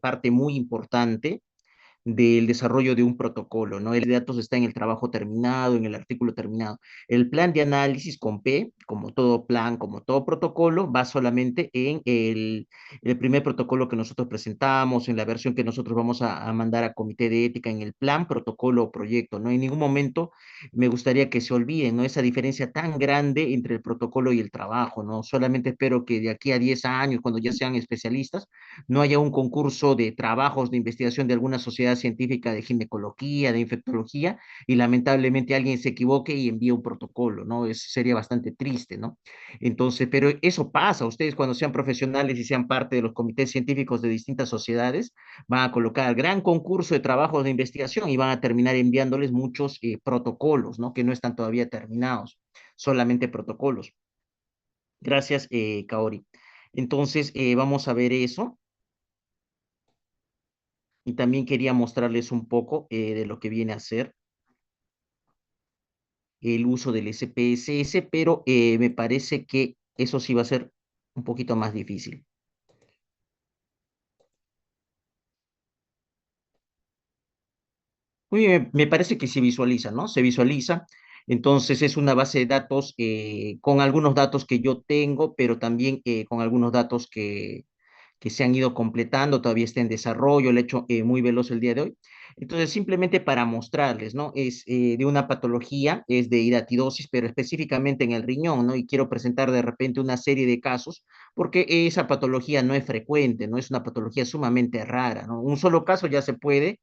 parte muy importante del desarrollo de un protocolo, ¿no? El de datos está en el trabajo terminado, en el artículo terminado. El plan de análisis con P, como todo plan, como todo protocolo, va solamente en el primer protocolo que nosotros presentamos, en la versión que nosotros vamos a mandar a comité de ética, en el plan, protocolo o proyecto, ¿no? En ningún momento me gustaría que se olviden, ¿no? Esa diferencia tan grande entre el protocolo y el trabajo, ¿no? Solamente espero que de aquí a 10 años, cuando ya sean especialistas, no haya un concurso de trabajos de investigación de alguna sociedad científica de ginecología, de infectología, y lamentablemente alguien se equivoque y envíe un protocolo, ¿no? Sería bastante triste, ¿no? Entonces, pero eso pasa, ustedes cuando sean profesionales y sean parte de los comités científicos de distintas sociedades, van a colocar gran concurso de trabajos de investigación y van a terminar enviándoles muchos protocolos, ¿no? Que no están todavía terminados, solamente protocolos. Gracias, Kaori. Entonces, vamos a ver eso. Y también quería mostrarles un poco de lo que viene a ser el uso del SPSS, pero me parece que eso sí va a ser un poquito más difícil. Muy bien, me parece que se visualiza, ¿no? Se visualiza. Entonces es una base de datos con algunos datos que yo tengo, pero también con algunos datos que se han ido completando, todavía está en desarrollo, lo he hecho muy veloz el día de hoy. Entonces, simplemente para mostrarles, ¿no? Es de una patología, es de hidatidosis, pero específicamente en el riñón, ¿no? Y quiero presentar de repente una serie de casos, porque esa patología no es frecuente, ¿no? Es una patología sumamente rara, ¿no? Un solo caso ya se puede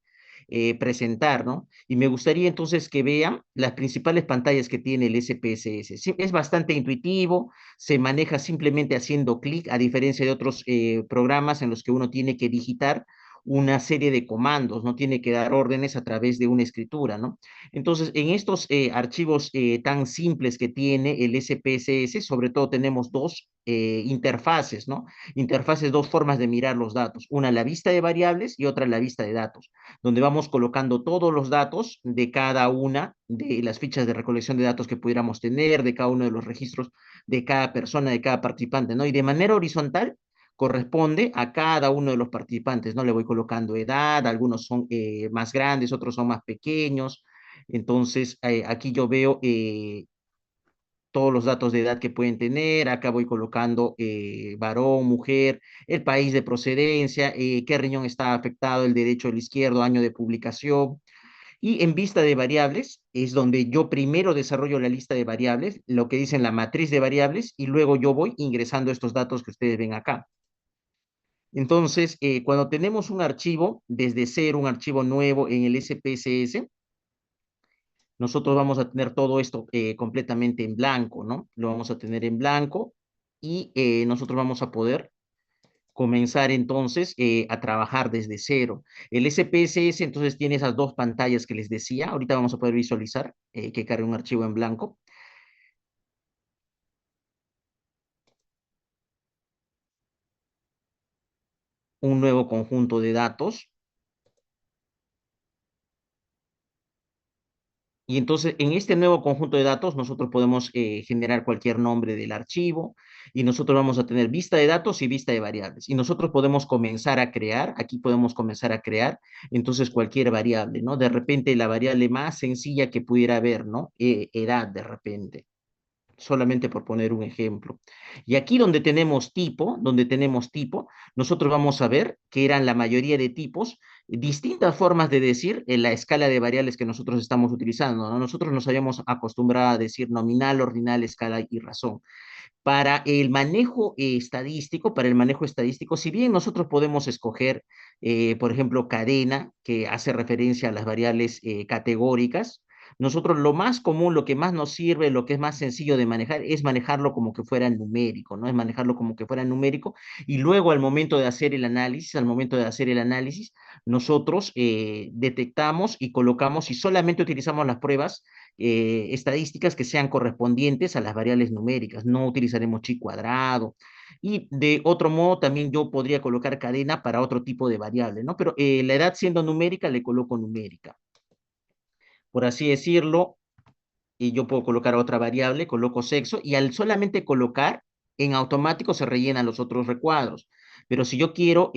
presentar, ¿no? Y me gustaría entonces que vean las principales pantallas que tiene el SPSS. Sí, es bastante intuitivo, se maneja simplemente haciendo clic, a diferencia de otros programas en los que uno tiene que digitar una serie de comandos, no tiene que dar órdenes a través de una escritura, ¿no? Entonces, en estos archivos tan simples que tiene el SPSS, sobre todo tenemos dos interfaces, ¿no? Interfaces, dos formas de mirar los datos, una la vista de variables y otra la vista de datos, donde vamos colocando todos los datos de cada una de las fichas de recolección de datos que pudiéramos tener, de cada uno de los registros de cada persona, de cada participante, ¿no? Y de manera horizontal corresponde a cada uno de los participantes, ¿no? Le voy colocando edad, algunos son más grandes, otros son más pequeños. Entonces, aquí yo veo todos los datos de edad que pueden tener, acá voy colocando varón, mujer, el país de procedencia, qué riñón está afectado, el derecho, el izquierdo, año de publicación, y en vista de variables es donde yo primero desarrollo la lista de variables, lo que dicen la matriz de variables, y luego yo voy ingresando estos datos que ustedes ven acá. Entonces, cuando tenemos un archivo, desde cero, un archivo nuevo en el SPSS, nosotros vamos a tener todo esto completamente en blanco, ¿no? Lo vamos a tener en blanco y nosotros vamos a poder comenzar entonces a trabajar desde cero. El SPSS entonces tiene esas dos pantallas que les decía. Ahorita vamos a poder visualizar que cargue un archivo en blanco. Un nuevo conjunto de datos. Y entonces en este nuevo conjunto de datos nosotros podemos generar cualquier nombre del archivo y nosotros vamos a tener vista de datos y vista de variables. Y nosotros podemos comenzar a crear, aquí podemos comenzar a crear entonces cualquier variable, ¿no? De repente la variable más sencilla que pudiera haber, ¿no? Edad de repente, solamente por poner un ejemplo. Y aquí donde tenemos tipo, nosotros vamos a ver que eran la mayoría de tipos, distintas formas de decir en la escala de variables que nosotros estamos utilizando, ¿no? Nosotros nos habíamos acostumbrado a decir nominal, ordinal, escala y razón. Para el manejo estadístico, si bien nosotros podemos escoger, por ejemplo, cadena, que hace referencia a las variables categóricas, nosotros lo más común, lo que más nos sirve, lo que es más sencillo de manejar, es manejarlo como que fuera numérico, ¿no? Es manejarlo como que fuera numérico y luego al momento de hacer el análisis, nosotros detectamos y colocamos y solamente utilizamos las pruebas estadísticas que sean correspondientes a las variables numéricas. No utilizaremos chi cuadrado. Y de otro modo, también yo podría colocar cadena para otro tipo de variable, ¿no? Pero la edad siendo numérica, le coloco numérica. Por así decirlo, y yo puedo colocar otra variable, coloco sexo, y al solamente colocar, en automático se rellenan los otros recuadros. Pero si yo quiero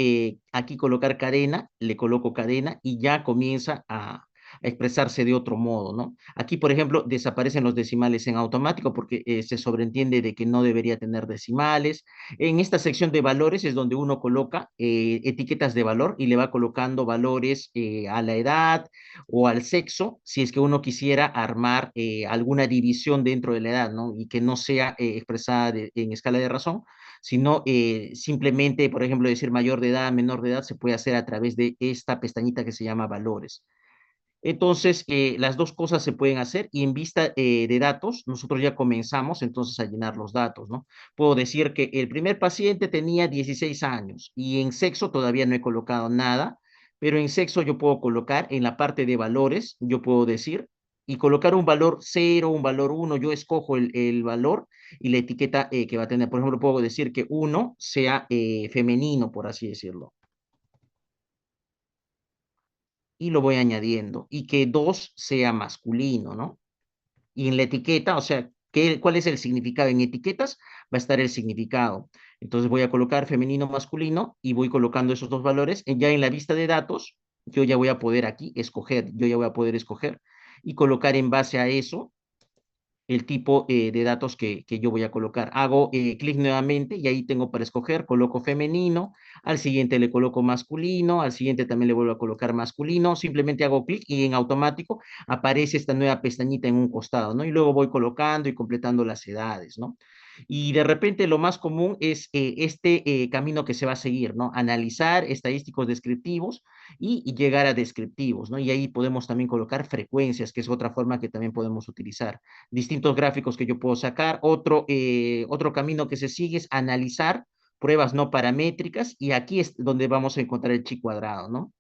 aquí colocar cadena, le coloco cadena y ya comienza a expresarse de otro modo, ¿no? Aquí, por ejemplo, desaparecen los decimales en automático porque se sobreentiende de que no debería tener decimales. En esta sección de valores es donde uno coloca etiquetas de valor y le va colocando valores a la edad o al sexo, si es que uno quisiera armar alguna división dentro de la edad, ¿no? Y que no sea expresada en escala de razón, sino simplemente, por ejemplo, decir mayor de edad, menor de edad, se puede hacer a través de esta pestañita que se llama valores. Entonces, las dos cosas se pueden hacer y en vista de datos, nosotros ya comenzamos entonces a llenar los datos, ¿no? Puedo decir que el primer paciente tenía 16 años y en sexo todavía no he colocado nada, pero en sexo yo puedo colocar en la parte de valores, yo puedo decir, y colocar un valor 0, un valor 1, yo escojo el valor y la etiqueta que va a tener. Por ejemplo, puedo decir que 1 sea femenino, por así decirlo, y lo voy añadiendo, y que 2 sea masculino, ¿no? Y en la etiqueta, o sea, ¿cuál es el significado? En etiquetas va a estar el significado. Entonces voy a colocar femenino, masculino y voy colocando esos dos valores. Ya en la vista de datos, yo ya voy a poder aquí escoger, yo ya voy a poder escoger y colocar en base a eso el tipo de datos que yo voy a colocar. Hago clic nuevamente y ahí tengo para escoger, coloco femenino, al siguiente le coloco masculino, al siguiente también le vuelvo a colocar masculino, simplemente hago clic y en automático aparece esta nueva pestañita en un costado, ¿no? Y luego voy colocando y completando las edades, ¿no? Y de repente lo más común es este camino que se va a seguir, ¿no? Analizar estadísticos descriptivos y llegar a descriptivos, ¿no? Y ahí podemos también colocar frecuencias, que es otra forma que también podemos utilizar distintos gráficos que yo puedo sacar. Otro camino que se sigue es analizar pruebas no paramétricas y aquí es donde vamos a encontrar el chi cuadrado, ¿no?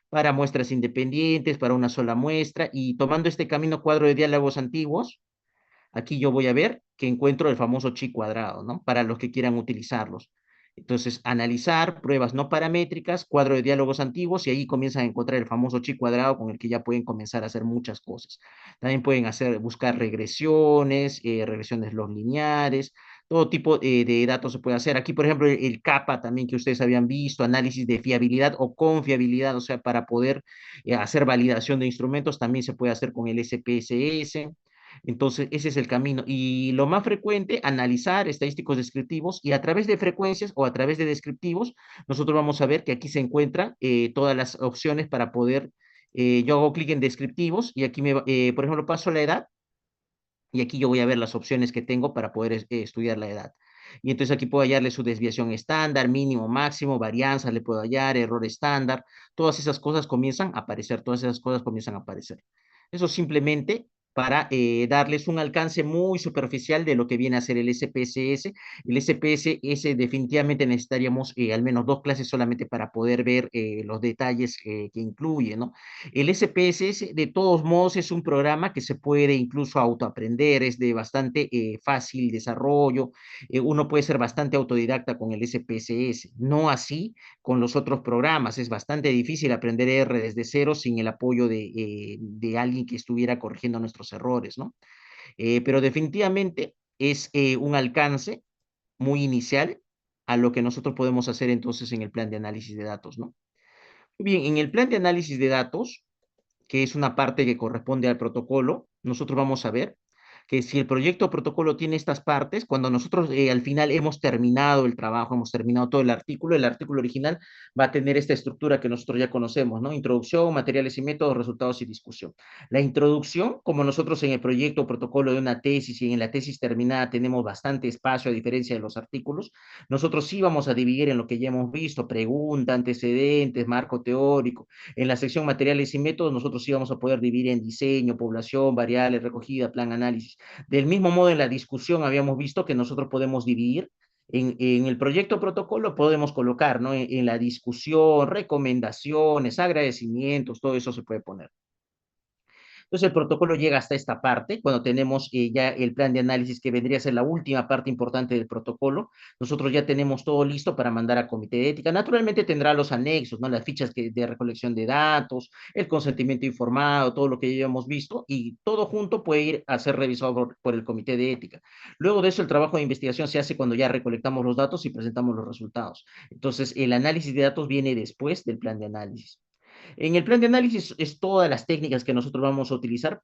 Para muestras independientes, para una sola muestra y tomando este camino cuadro de diálogos antiguos, aquí yo voy a ver que encuentro el famoso chi cuadrado, ¿no? Para los que quieran utilizarlos. Entonces, analizar pruebas no paramétricas, cuadro de diálogos antiguos, y ahí comienzan a encontrar el famoso chi cuadrado con el que ya pueden comenzar a hacer muchas cosas. También pueden buscar regresiones, regresiones log lineares, todo tipo de datos se puede hacer. Aquí, por ejemplo, el CAPA también que ustedes habían visto, análisis de fiabilidad o confiabilidad, o sea, para poder hacer validación de instrumentos, también se puede hacer con el SPSS. Entonces, ese es el camino. Y lo más frecuente, analizar estadísticos descriptivos y a través de frecuencias o a través de descriptivos, nosotros vamos a ver que aquí se encuentran todas las opciones para poder, yo hago clic en descriptivos y aquí, por ejemplo, paso la edad y aquí yo voy a ver las opciones que tengo para poder estudiar la edad. Y entonces aquí puedo hallarle su desviación estándar, mínimo, máximo, varianza, le puedo hallar, error estándar, todas esas cosas comienzan a aparecer, todas esas cosas comienzan a aparecer. Eso simplemente para darles un alcance muy superficial de lo que viene a ser el SPSS. El SPSS definitivamente necesitaríamos al menos dos clases solamente para poder ver los detalles que incluye, ¿no? El SPSS, de todos modos, es un programa que se puede incluso autoaprender, es de bastante fácil desarrollo, uno puede ser bastante autodidacta con el SPSS, no así con los otros programas, es bastante difícil aprender R desde cero sin el apoyo de alguien que estuviera corrigiendo nuestros errores, ¿no? Pero definitivamente es un alcance muy inicial a lo que nosotros podemos hacer entonces en el plan de análisis de datos, ¿no? Bien, en el plan de análisis de datos, que es una parte que corresponde al protocolo, nosotros vamos a ver que si el proyecto o protocolo tiene estas partes, cuando nosotros al final hemos terminado el trabajo, hemos terminado todo el artículo original va a tener esta estructura que nosotros ya conocemos, ¿no? Introducción, materiales y métodos, resultados y discusión. La introducción, como nosotros en el proyecto o protocolo de una tesis y en la tesis terminada tenemos bastante espacio a diferencia de los artículos, nosotros sí vamos a dividir en lo que ya hemos visto, pregunta, antecedentes, marco teórico. En la sección materiales y métodos, nosotros sí vamos a poder dividir en diseño, población, variables, recogida, plan, análisis. Del mismo modo, en la discusión habíamos visto que nosotros podemos dividir en el proyecto protocolo, podemos colocar, ¿no? En la discusión, recomendaciones, agradecimientos, todo eso se puede poner. Entonces el protocolo llega hasta esta parte, cuando tenemos ya el plan de análisis que vendría a ser la última parte importante del protocolo, nosotros ya tenemos todo listo para mandar a comité de ética. Naturalmente tendrá los anexos, ¿no? Las fichas de recolección de datos, el consentimiento informado, todo lo que ya hemos visto, y todo junto puede ir a ser revisado por el comité de ética. Luego de eso, el trabajo de investigación se hace cuando ya recolectamos los datos y presentamos los resultados. Entonces, el análisis de datos viene después del plan de análisis. En el plan de análisis es todas las técnicas que nosotros vamos a utilizar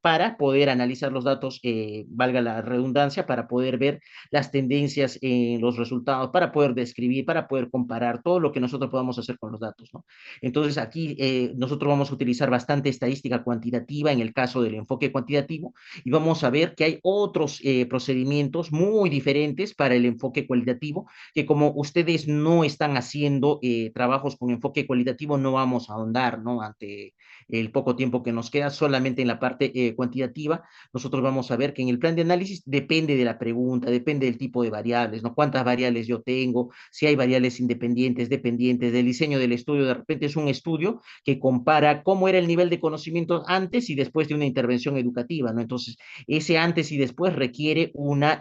para poder analizar los datos, valga la redundancia, para poder ver las tendencias en los resultados, para poder describir, para poder comparar todo lo que nosotros podamos hacer con los datos, ¿no? Entonces aquí nosotros vamos a utilizar bastante estadística cuantitativa en el caso del enfoque cuantitativo y vamos a ver que hay otros procedimientos muy diferentes para el enfoque cualitativo que como ustedes no están haciendo trabajos con enfoque cualitativo, no vamos a ahondar, ¿no? Ante el poco tiempo que nos queda, solamente en la parte cuantitativa, nosotros vamos a ver que en el plan de análisis depende de la pregunta, depende del tipo de variables, ¿no? Cuántas variables yo tengo, si hay variables independientes, dependientes, del diseño del estudio, de repente es un estudio que compara cómo era el nivel de conocimiento antes y después de una intervención educativa, ¿no? Entonces, ese antes y después requiere una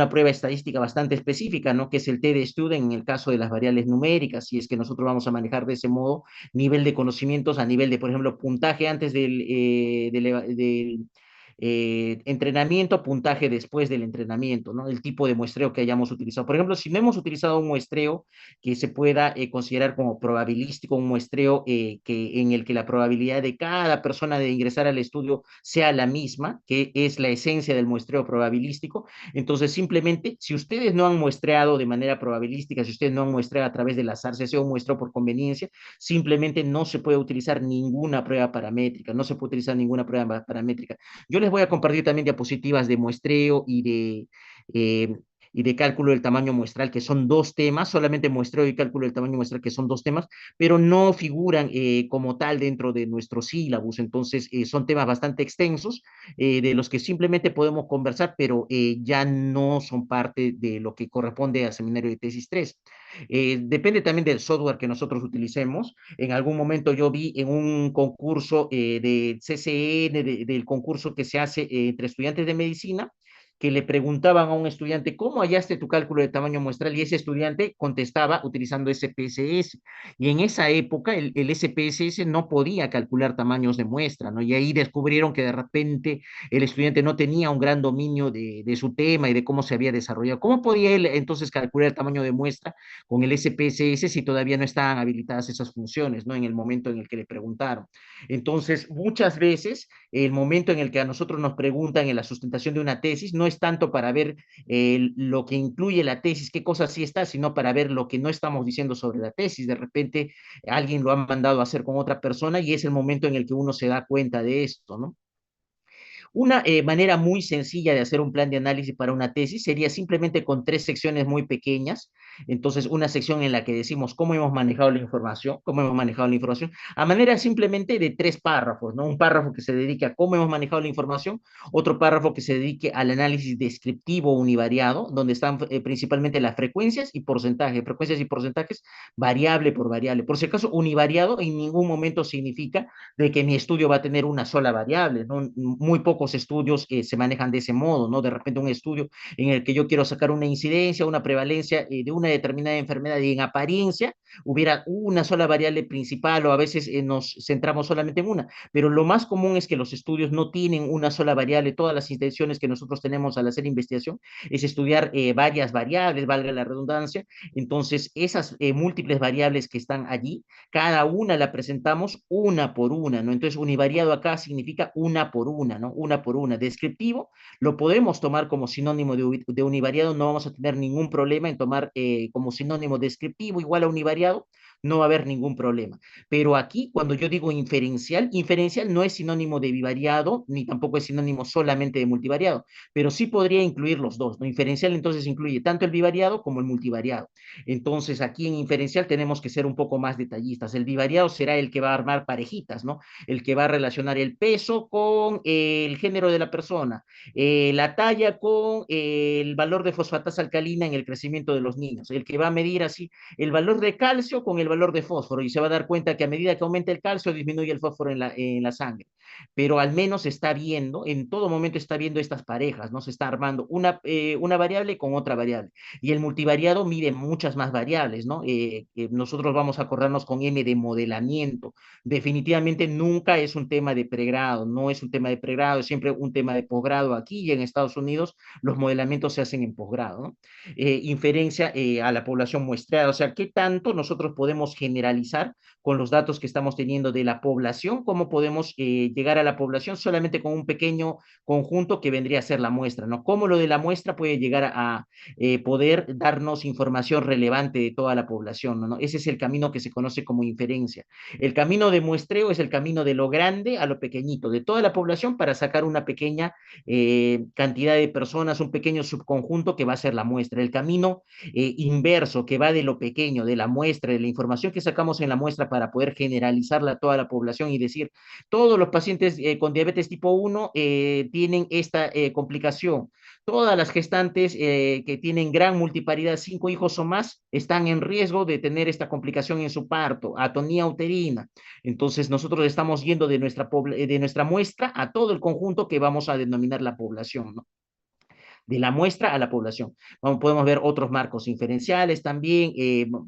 prueba estadística bastante específica, ¿no? Que es el T-de-Student en el caso de las variables numéricas, si es que nosotros vamos a manejar de ese modo nivel de conocimientos a nivel de, por ejemplo, puntaje antes del entrenamiento, puntaje después del entrenamiento, ¿no? El tipo de muestreo que hayamos utilizado. Por ejemplo, si no hemos utilizado un muestreo que se pueda considerar como probabilístico, un muestreo en el que la probabilidad de cada persona de ingresar al estudio sea la misma, que es la esencia del muestreo probabilístico, entonces simplemente, si ustedes no han muestreado de manera probabilística, si ustedes no han muestreado a través del azar, si ha sido un muestreo por conveniencia, simplemente no se puede utilizar ninguna prueba paramétrica, no se puede utilizar ninguna prueba paramétrica. Yo les voy a compartir también diapositivas de muestreo y de cálculo del tamaño muestral, que son dos temas, solamente muestreo y cálculo del tamaño muestral, que son dos temas, pero no figuran como tal dentro de nuestro sílabus, entonces son temas bastante extensos, de los que simplemente podemos conversar, pero ya no son parte de lo que corresponde al seminario de tesis 3. Depende también del software que nosotros utilicemos. En algún momento yo vi en un concurso de CCN, del concurso que se hace entre estudiantes de medicina, que le preguntaban a un estudiante, ¿cómo hallaste tu cálculo de tamaño muestral? Y ese estudiante contestaba utilizando SPSS. Y en esa época el SPSS no podía calcular tamaños de muestra, ¿no? Y ahí descubrieron que de repente el estudiante no tenía un gran dominio de su tema y de cómo se había desarrollado. ¿Cómo podía él entonces calcular el tamaño de muestra con el SPSS si todavía no estaban habilitadas esas funciones, ¿no? En el momento en el que le preguntaron. Entonces, muchas veces, el momento en el que a nosotros nos preguntan en la sustentación de una tesis, no es tanto para ver lo que incluye la tesis, qué cosas sí está, sino para ver lo que no estamos diciendo sobre la tesis. De repente, alguien lo ha mandado a hacer con otra persona y es el momento en el que uno se da cuenta de esto, ¿no? Una manera muy sencilla de hacer un plan de análisis para una tesis sería simplemente con tres secciones muy pequeñas. Entonces, una sección en la que decimos cómo hemos manejado la información, a manera simplemente de tres párrafos, ¿no? Un párrafo que se dedique a cómo hemos manejado la información, otro párrafo que se dedique al análisis descriptivo univariado, donde están principalmente las frecuencias y porcentajes, variable por variable. Por si acaso, univariado en ningún momento significa de que mi estudio va a tener una sola variable, ¿no? Muy pocos estudios se manejan de ese modo, ¿no? De repente un estudio en el que yo quiero sacar una incidencia, una prevalencia de una determinada enfermedad y en apariencia hubiera una sola variable principal o a veces nos centramos solamente en una, pero lo más común es que los estudios no tienen una sola variable, todas las intenciones que nosotros tenemos al hacer investigación es estudiar varias variables, valga la redundancia, entonces esas múltiples variables que están allí, cada una la presentamos una por una, ¿no? Entonces, univariado acá significa una por una, ¿no? Una por una. Descriptivo lo podemos tomar como sinónimo de univariado, no vamos a tener ningún problema en tomar como sinónimo descriptivo igual a univariado, no va a haber ningún problema. Pero aquí, cuando yo digo inferencial, inferencial no es sinónimo de bivariado, ni tampoco es sinónimo solamente de multivariado, pero sí podría incluir los dos, ¿no? Inferencial entonces incluye tanto el bivariado como el multivariado. Entonces, aquí en inferencial tenemos que ser un poco más detallistas. El bivariado será el que va a armar parejitas, ¿no? El que va a relacionar el peso con el género de la persona, la talla con el valor de fosfatasa alcalina en el crecimiento de los niños, el que va a medir así el valor de calcio con el valor de fósforo y se va a dar cuenta que a medida que aumenta el calcio disminuye el fósforo en la sangre. Pero al menos está viendo, en todo momento está viendo estas parejas, ¿no? Se está armando una variable con otra variable. Y el multivariado mide muchas más variables, ¿no? Nosotros vamos a acordarnos con M de modelamiento. Definitivamente nunca es un tema de pregrado, no es un tema de pregrado, es siempre un tema de posgrado. Aquí y en Estados Unidos los modelamientos se hacen en posgrado, ¿no? Inferencia a la población muestreada, o sea, ¿qué tanto nosotros podemos generalizar con los datos que estamos teniendo de la población? ¿Cómo podemos llegar a la población solamente con un pequeño conjunto que vendría a ser la muestra, ¿no? ¿Cómo lo de la muestra puede llegar a poder darnos información relevante de toda la población, ¿no? Ese es el camino que se conoce como inferencia. El camino de muestreo es el camino de lo grande a lo pequeñito, de toda la población para sacar una pequeña cantidad de personas, un pequeño subconjunto que va a ser la muestra. El camino inverso que va de lo pequeño, de la muestra, de la información que sacamos en la muestra para poder generalizarla a toda la población y decir, todos los pacientes con diabetes tipo 1 tienen esta complicación. Todas las gestantes que tienen gran multiparidad, 5 hijos o más, están en riesgo de tener esta complicación en su parto, atonía uterina. Entonces, nosotros estamos yendo de nuestra muestra a todo el conjunto que vamos a denominar la población, ¿no? De la muestra a la población. Podemos ver otros marcos inferenciales también,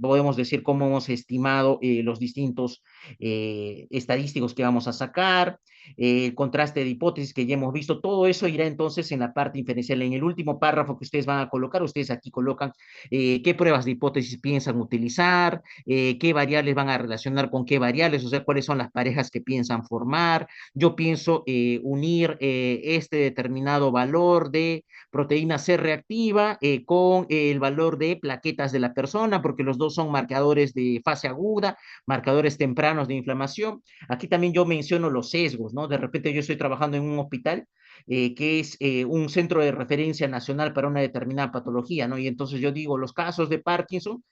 podemos decir cómo hemos estimado los distintos estadísticos que vamos a sacar, el contraste de hipótesis que ya hemos visto, todo eso irá entonces en la parte inferencial. En el último párrafo que ustedes van a colocar, ustedes aquí colocan qué pruebas de hipótesis piensan utilizar, qué variables van a relacionar con qué variables, o sea, cuáles son las parejas que piensan formar. Yo pienso unir este determinado valor de proteína C reactiva con el valor de plaquetas de la persona, porque los dos son marcadores de fase aguda, marcadores tempranos de inflamación. Aquí también yo menciono los sesgos, ¿no? De repente yo estoy trabajando en un hospital que es un centro de referencia nacional para una determinada patología, ¿no? Y entonces yo digo, los casos de Parkinson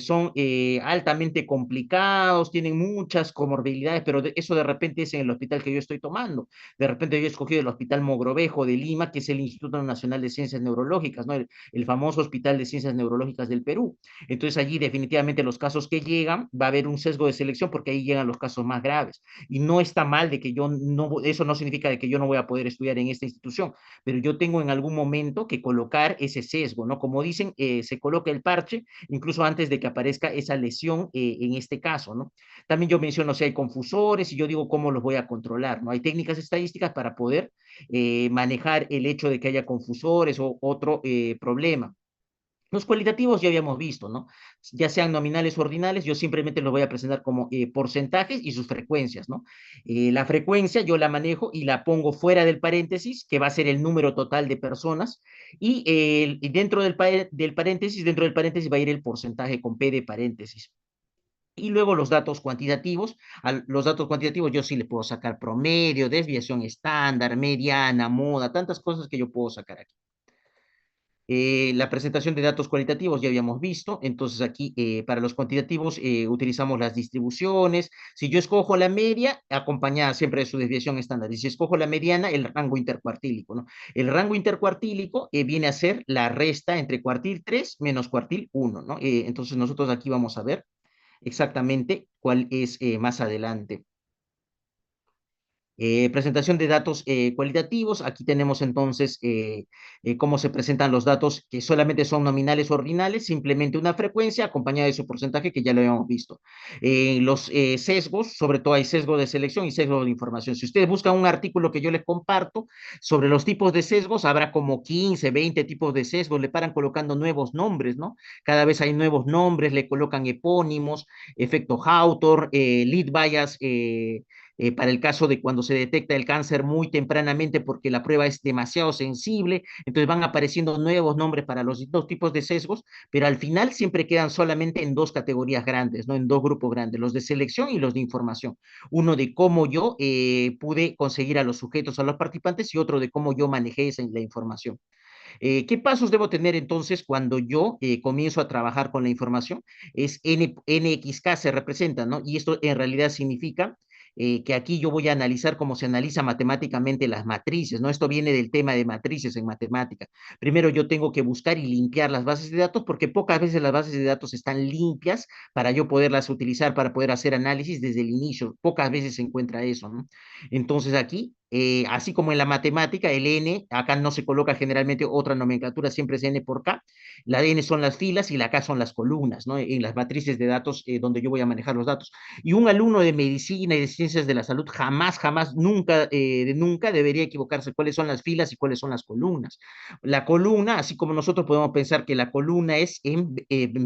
son altamente complicados, tienen muchas comorbilidades, pero eso de repente es en el hospital que yo estoy tomando. De repente yo he escogido el Hospital Mogrovejo de Lima, que es el Instituto Nacional de Ciencias Neurológicas, ¿no? El famoso Hospital de Ciencias Neurológicas del Perú. Entonces allí definitivamente los casos que llegan, va a haber un sesgo de selección porque ahí llegan los casos más graves. Y no está mal de que yo no, eso no significa de que yo no voy a poder estudiar en esta institución, pero yo tengo en algún momento que colocar ese sesgo, ¿no? Como dicen, se coloca el parche incluso antes de que aparezca esa lesión en este caso, ¿no? También yo menciono si hay confusores y yo digo cómo los voy a controlar, ¿no? Hay técnicas estadísticas para poder manejar el hecho de que haya confusores o otro problema. Los cualitativos ya habíamos visto, ¿no? Ya sean nominales o ordinales, yo simplemente los voy a presentar como porcentajes y sus frecuencias, ¿no? La frecuencia yo la manejo y la pongo fuera del paréntesis, que va a ser el número total de personas, y dentro del paréntesis va a ir el porcentaje con P de paréntesis. Y luego los datos cuantitativos. A los datos cuantitativos yo sí le puedo sacar promedio, desviación estándar, mediana, moda, tantas cosas que yo puedo sacar aquí. La presentación de datos cualitativos ya habíamos visto, entonces aquí para los cuantitativos utilizamos las distribuciones. Si yo escojo la media, acompañada siempre de su desviación estándar, y si escojo la mediana, el rango intercuartílico, ¿no? El rango intercuartílico viene a ser la resta entre cuartil 3 menos cuartil 1, ¿no? Entonces nosotros aquí vamos a ver exactamente cuál es más adelante. Presentación de datos cualitativos. Aquí tenemos entonces cómo se presentan los datos que solamente son nominales o ordinales, simplemente una frecuencia acompañada de su porcentaje que ya lo habíamos visto. Los sesgos, sobre todo hay sesgo de selección y sesgo de información. Si ustedes buscan un artículo que yo les comparto sobre los tipos de sesgos, habrá como 15, 20 tipos de sesgos, le paran colocando nuevos nombres, ¿no? Cada vez hay nuevos nombres, le colocan epónimos, efecto Hawthorne, lead bias, para el caso de cuando se detecta el cáncer muy tempranamente porque la prueba es demasiado sensible, entonces van apareciendo nuevos nombres para los dos tipos de sesgos, pero al final siempre quedan solamente en dos categorías grandes, ¿no? En dos grupos grandes, los de selección y los de información. Uno de cómo yo pude conseguir a los sujetos, a los participantes, y otro de cómo yo manejé la información. ¿Qué pasos debo tener entonces cuando yo comienzo a trabajar con la información? Es NXK se representa, ¿no? Y esto en realidad significa que aquí yo voy a analizar cómo se analiza matemáticamente las matrices, ¿no? Esto viene del tema de matrices en matemática. Primero yo tengo que buscar y limpiar las bases de datos porque pocas veces las bases de datos están limpias para yo poderlas utilizar, para poder hacer análisis desde el inicio. Pocas veces se encuentra eso, ¿no? Entonces aquí, así como en la matemática, el n, acá no se coloca generalmente otra nomenclatura, siempre es n por k. La n son las filas y la k son las columnas, ¿no? En las matrices de datos donde yo voy a manejar los datos. Y un alumno de medicina y de ciencias de la salud jamás, nunca, nunca debería equivocarse cuáles son las filas y cuáles son las columnas. La columna, así como nosotros podemos pensar que la columna es en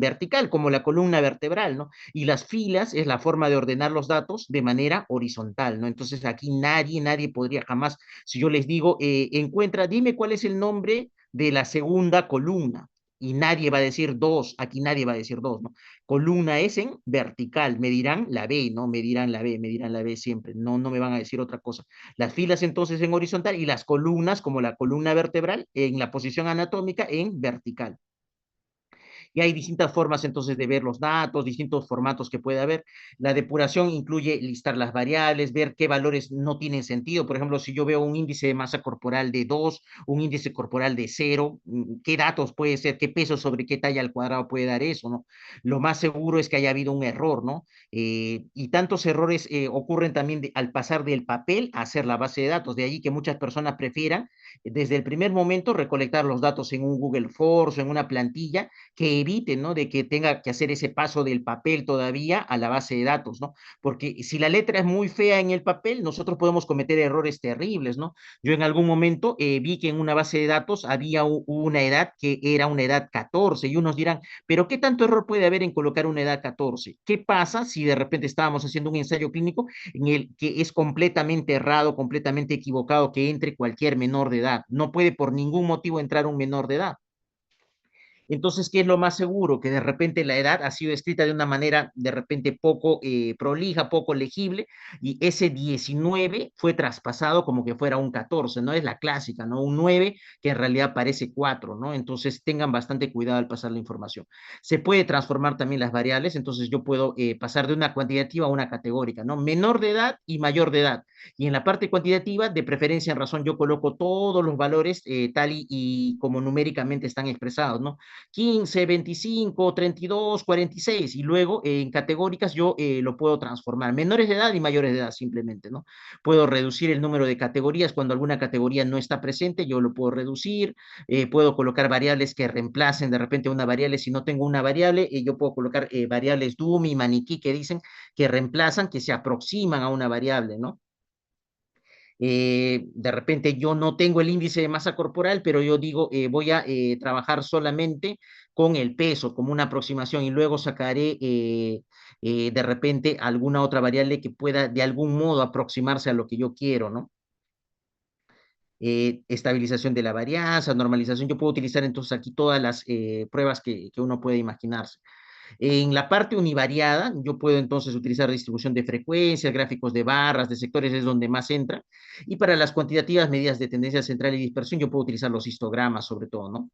vertical, como la columna vertebral, ¿no? Y las filas es la forma de ordenar los datos de manera horizontal, ¿no? Entonces aquí nadie podría jamás, si yo les digo, encuentra, dime cuál es el nombre de la segunda columna. Y nadie va a decir dos, aquí nadie va a decir dos, ¿no? Columna es en vertical, me dirán la B, ¿no? Me dirán la B siempre, no me van a decir otra cosa. Las filas entonces en horizontal y las columnas, como la columna vertebral, en la posición anatómica en vertical. Y hay distintas formas entonces de ver los datos, distintos formatos que puede haber. La depuración incluye listar las variables, ver qué valores no tienen sentido. Por ejemplo, si yo veo un índice de masa corporal de 2, un índice corporal de 0, ¿qué datos puede ser? ¿Qué peso sobre qué talla al cuadrado puede dar eso, no? Lo más seguro es que haya habido un error, ¿no? Y tantos errores ocurren también al pasar del papel a hacer la base de datos. De allí que muchas personas prefieran desde el primer momento recolectar los datos en un Google Force o en una plantilla que evite, ¿no? De que tenga que hacer ese paso del papel todavía a la base de datos, ¿no? Porque si la letra es muy fea en el papel, nosotros podemos cometer errores terribles, ¿no? Yo en algún momento vi que en una base de datos había una edad que era una edad 14 y unos dirán, pero ¿qué tanto error puede haber en colocar una edad 14? ¿Qué pasa si de repente estábamos haciendo un ensayo clínico en el que es completamente errado, completamente equivocado que entre cualquier menor de edad? No puede por ningún motivo entrar un menor de edad. Entonces, ¿qué es lo más seguro? Que de repente la edad ha sido escrita de una manera de repente poco prolija, poco legible, y ese 19 fue traspasado como que fuera un 14, ¿no? Es la clásica, ¿no? Un 9 que en realidad parece 4, ¿no? Entonces, tengan bastante cuidado al pasar la información. Se puede transformar también las variables, entonces yo puedo pasar de una cuantitativa a una categórica, ¿no? Menor de edad y mayor de edad. Y en la parte cuantitativa, de preferencia en razón, yo coloco todos los valores tal y como numéricamente están expresados, ¿no? 15, 25, 32, 46, y luego en categóricas yo lo puedo transformar, menores de edad y mayores de edad simplemente, ¿no? Puedo reducir el número de categorías cuando alguna categoría no está presente, yo lo puedo reducir, puedo colocar variables que reemplacen de repente una variable, si no tengo una variable, yo puedo colocar variables dummy, maniquí, que dicen que reemplazan, que se aproximan a una variable, ¿no? De repente yo no tengo el índice de masa corporal, pero yo digo, voy a trabajar solamente con el peso como una aproximación y luego sacaré de repente alguna otra variable que pueda de algún modo aproximarse a lo que yo quiero, ¿no? Estabilización de la varianza, normalización, yo puedo utilizar entonces aquí todas las pruebas que uno puede imaginarse. En la parte univariada, yo puedo entonces utilizar distribución de frecuencias, gráficos de barras, de sectores, es donde más entra. Y para las cuantitativas medidas de tendencia central y dispersión, yo puedo utilizar los histogramas sobre todo, ¿no?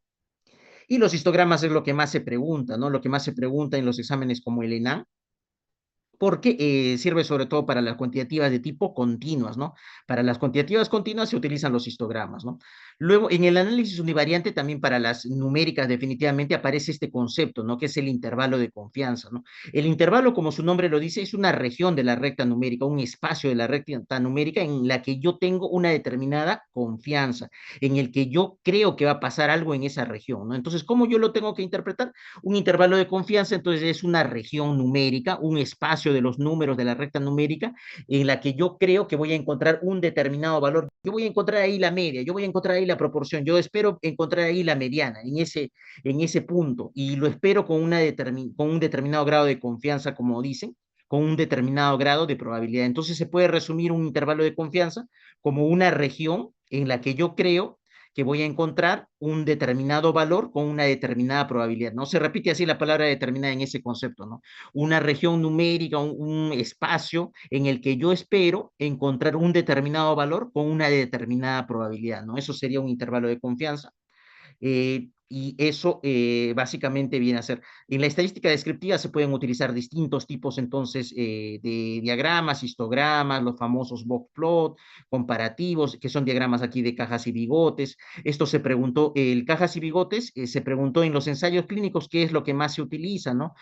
Y los histogramas es lo que más se pregunta, ¿no? Lo que más se pregunta en los exámenes como el ENAM, porque sirve sobre todo para las cuantitativas de tipo continuas, ¿no? Para las cuantitativas continuas se utilizan los histogramas, ¿no? Luego, en el análisis univariante, también para las numéricas, definitivamente aparece este concepto, ¿no? Que es el intervalo de confianza, ¿no? El intervalo, como su nombre lo dice, es una región de la recta numérica, un espacio de la recta numérica en la que yo tengo una determinada confianza, en el que yo creo que va a pasar algo en esa región, ¿no? Entonces, ¿cómo yo lo tengo que interpretar? Un intervalo de confianza, entonces, es una región numérica, un espacio de los números de la recta numérica en la que yo creo que voy a encontrar un determinado valor. Yo voy a encontrar ahí la media, yo voy a encontrar ahí la proporción, yo espero encontrar ahí la mediana, en ese punto, y lo espero con, con un determinado grado de confianza, como dicen, con un determinado grado de probabilidad. Entonces se puede resumir un intervalo de confianza como una región en la que yo creo que voy a encontrar un determinado valor con una determinada probabilidad. No se repite así la palabra determinada en ese concepto, ¿no? Una región numérica, un espacio en el que yo espero encontrar un determinado valor con una determinada probabilidad, ¿no? Eso sería un intervalo de confianza. Y eso básicamente viene a ser, en la estadística descriptiva se pueden utilizar distintos tipos entonces de diagramas, histogramas, los famosos box plot, comparativos, que son diagramas aquí de cajas y bigotes. Esto se preguntó, el cajas y bigotes, se preguntó en los ensayos clínicos qué es lo que más se utiliza, ¿no?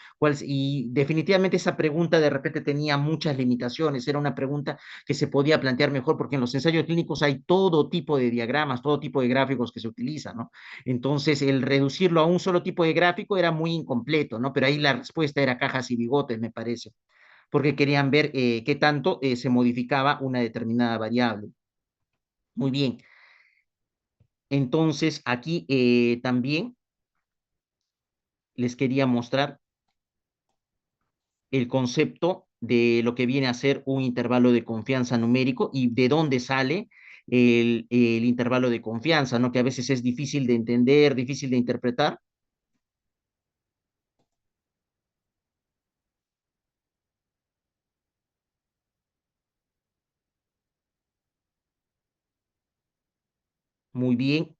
Y definitivamente esa pregunta de repente tenía muchas limitaciones, era una pregunta que se podía plantear mejor porque en los ensayos clínicos hay todo tipo de diagramas, todo tipo de gráficos que se utilizan, ¿no? Entonces, el reducirlo a un solo tipo de gráfico era muy incompleto, ¿no? Pero ahí la respuesta era cajas y bigotes, me parece, porque querían ver qué tanto se modificaba una determinada variable. Muy bien. Entonces, aquí también les quería mostrar el concepto de lo que viene a ser un intervalo de confianza numérico y de dónde sale el intervalo de confianza, ¿no? Que a veces es difícil de entender, difícil de interpretar. Muy bien.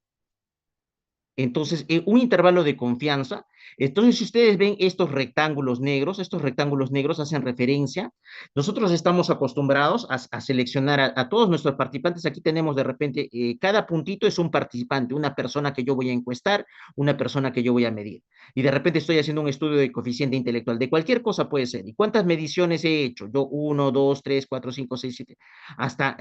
Entonces, un intervalo de confianza. Entonces, si ustedes ven estos rectángulos negros hacen referencia. Nosotros estamos acostumbrados a seleccionar a todos nuestros participantes. Aquí tenemos de repente, cada puntito es un participante, una persona que yo voy a encuestar, una persona que yo voy a medir. Y de repente estoy haciendo un estudio de coeficiente intelectual, de cualquier cosa puede ser. ¿Y cuántas mediciones he hecho? Yo, uno, dos, tres, cuatro, cinco, seis, siete, hasta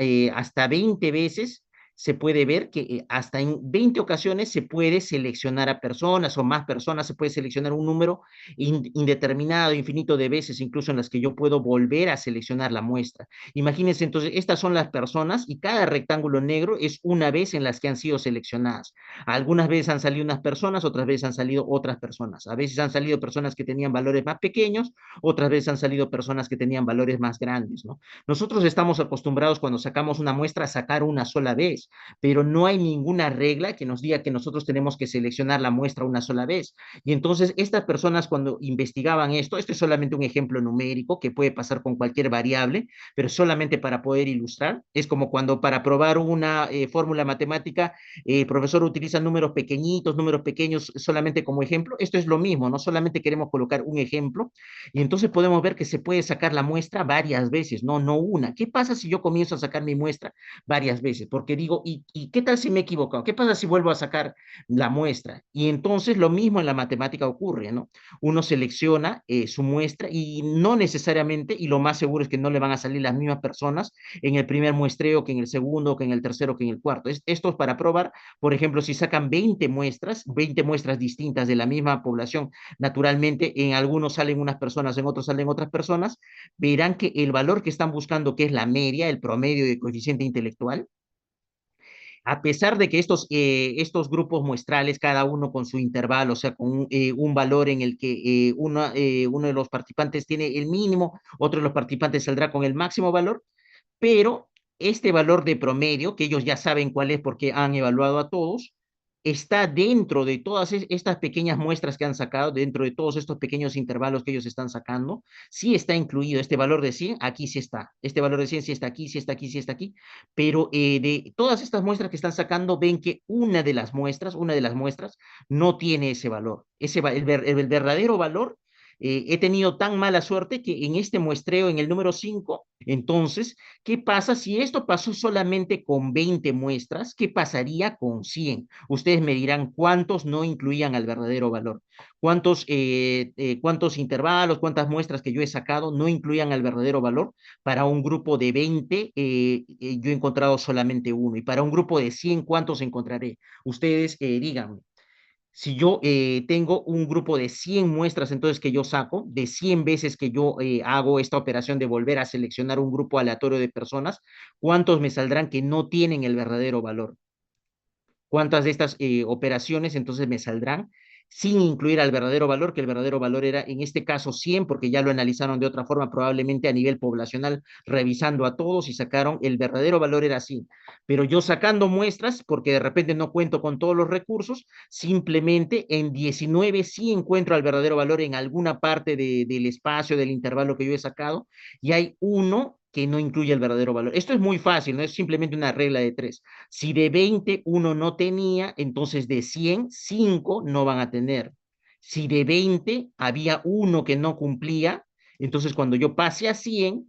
20 veces se puede ver que hasta en 20 ocasiones se puede seleccionar a personas o más personas, se puede seleccionar un número indeterminado, infinito de veces, incluso en las que yo puedo volver a seleccionar la muestra. Imagínense, entonces, estas son las personas y cada rectángulo negro es una vez en las que han sido seleccionadas. Algunas veces han salido unas personas, otras veces han salido otras personas. A veces han salido personas que tenían valores más pequeños, otras veces han salido personas que tenían valores más grandes, ¿no? Nosotros estamos acostumbrados cuando sacamos una muestra a sacar una sola vez, pero no hay ninguna regla que nos diga que nosotros tenemos que seleccionar la muestra una sola vez. Y entonces estas personas cuando investigaban esto es solamente un ejemplo numérico que puede pasar con cualquier variable, pero solamente para poder ilustrar. Es como cuando para probar una fórmula matemática, el profesor utiliza números pequeñitos, números pequeños solamente como ejemplo. Esto es lo mismo, no solamente queremos colocar un ejemplo, y entonces podemos ver que se puede sacar la muestra varias veces, no una. ¿Qué pasa si yo comienzo a sacar mi muestra varias veces? Porque digo, ¿y qué tal si me he equivocado? ¿Qué pasa si vuelvo a sacar la muestra? Y entonces lo mismo en la matemática ocurre, ¿no? Uno selecciona su muestra y no necesariamente, y lo más seguro es que no le van a salir las mismas personas en el primer muestreo que en el segundo, que en el tercero, que en el cuarto. Esto es para probar, por ejemplo, si sacan 20 muestras distintas de la misma población, naturalmente en algunos salen unas personas, en otros salen otras personas, verán que el valor que están buscando, que es la media, el promedio de coeficiente intelectual, a pesar de que estos grupos muestrales, cada uno con su intervalo, o sea, con un valor en el que uno de los participantes tiene el mínimo, otro de los participantes saldrá con el máximo valor, pero este valor de promedio, que ellos ya saben cuál es porque han evaluado a todos, está dentro de todas estas pequeñas muestras que han sacado, dentro de todos estos pequeños intervalos que ellos están sacando, sí está incluido este valor de 100, aquí sí está, este valor de 100 sí está aquí, sí está aquí, sí está aquí, pero de todas estas muestras que están sacando, ven que una de las muestras no tiene ese valor. El verdadero valor, he tenido tan mala suerte que en este muestreo, en el número 5, entonces, ¿qué pasa si esto pasó solamente con 20 muestras? ¿Qué pasaría con 100? Ustedes me dirán cuántos no incluían al verdadero valor, cuántos intervalos, cuántas muestras que yo he sacado no incluían al verdadero valor. Para un grupo de 20, yo he encontrado solamente uno, y para un grupo de 100, ¿cuántos encontraré? Ustedes díganme. Si yo tengo un grupo de 100 muestras, entonces que yo saco, de 100 veces que yo hago esta operación de volver a seleccionar un grupo aleatorio de personas, ¿cuántos me saldrán que no tienen el verdadero valor? ¿Cuántas de estas operaciones entonces me saldrán sin incluir al verdadero valor, que el verdadero valor era en este caso 100, porque ya lo analizaron de otra forma, probablemente a nivel poblacional, revisando a todos y sacaron el verdadero valor era 100? Pero yo sacando muestras, porque de repente no cuento con todos los recursos, simplemente en 19 sí encuentro el verdadero valor en alguna parte del espacio, del intervalo que yo he sacado, y hay uno que no incluye el verdadero valor. Esto es muy fácil, no es simplemente una regla de tres. Si de 20 uno no tenía, entonces de 100, 5 no van a tener. Si de 20 había uno que no cumplía, entonces cuando yo pase a 100,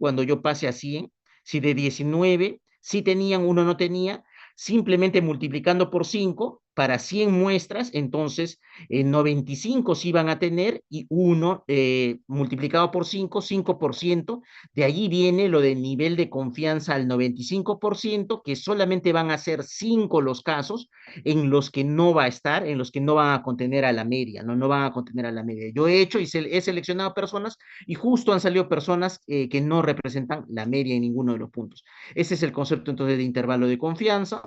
si de 19 sí tenían, uno no tenía, simplemente multiplicando por 5 para 100 muestras, entonces 95 sí van a tener y uno multiplicado por 5, 5%. De allí viene lo del nivel de confianza al 95%, que solamente van a ser 5 los casos en los que no va a estar, en los que no van a contener a la media, no van a contener a la media. Yo he hecho y he seleccionado personas y justo han salido personas que no representan la media en ninguno de los puntos. Ese es el concepto entonces de intervalo de confianza.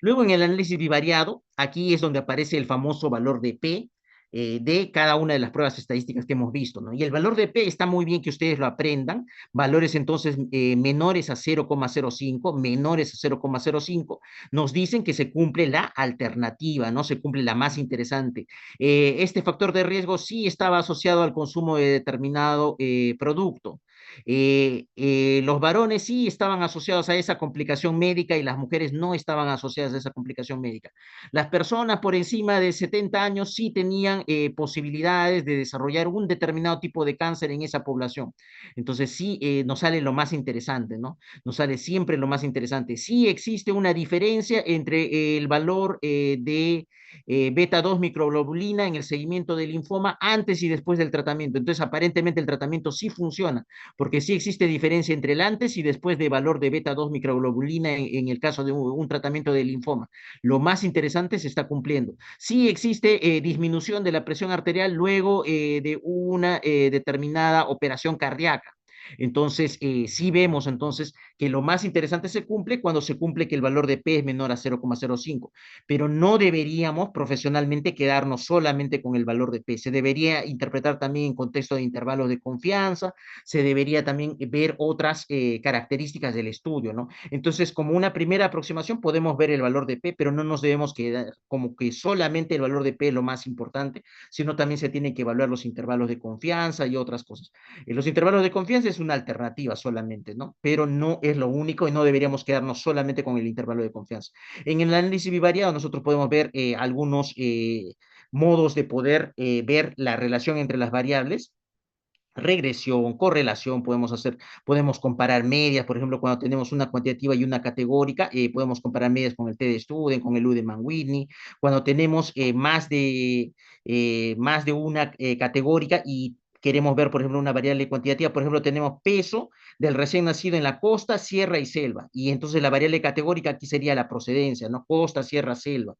Luego en el análisis bivariado, aquí es donde aparece el famoso valor de P de cada una de las pruebas estadísticas que hemos visto, ¿no? Y el valor de P está muy bien que ustedes lo aprendan, valores entonces menores a 0,05, menores a 0,05, nos dicen que se cumple la alternativa, ¿no? Se cumple la más interesante. Este factor de riesgo sí estaba asociado al consumo de determinado producto. Los varones sí estaban asociados a esa complicación médica y las mujeres no estaban asociadas a esa complicación médica. Las personas por encima de 70 años sí tenían posibilidades de desarrollar un determinado tipo de cáncer en esa población. Entonces sí nos sale lo más interesante, ¿no? Nos sale siempre lo más interesante. Sí existe una diferencia entre el valor de beta 2 microglobulina en el seguimiento del linfoma antes y después del tratamiento. Entonces, aparentemente el tratamiento sí funciona, porque sí existe diferencia entre el antes y después de valor de beta 2 microglobulina en el caso de un tratamiento de linfoma. Lo más interesante se está cumpliendo. Sí existe disminución de la presión arterial luego de una determinada operación cardíaca. Entonces, sí vemos entonces que lo más interesante se cumple cuando se cumple que el valor de P es menor a 0,05, pero no deberíamos profesionalmente quedarnos solamente con el valor de P, se debería interpretar también en contexto de intervalos de confianza, se debería también ver otras características del estudio, ¿no? Entonces, como una primera aproximación podemos ver el valor de P, pero no nos debemos quedar como que solamente el valor de P es lo más importante, sino también se tienen que evaluar los intervalos de confianza y otras cosas. Los intervalos de confianza es una alternativa solamente, ¿no? Pero no es lo único y no deberíamos quedarnos solamente con el intervalo de confianza. En el análisis bivariado nosotros podemos ver algunos modos de poder ver la relación entre las variables, regresión, correlación, podemos comparar medias, por ejemplo, cuando tenemos una cuantitativa y una categórica, podemos comparar medias con el TD-Student, con el Ludemann-Whitney, cuando tenemos más de una categórica y queremos ver, por ejemplo, una variable cuantitativa, por ejemplo, tenemos peso del recién nacido en la costa, sierra y selva, y entonces la variable categórica aquí sería la procedencia, ¿no? Costa, sierra, selva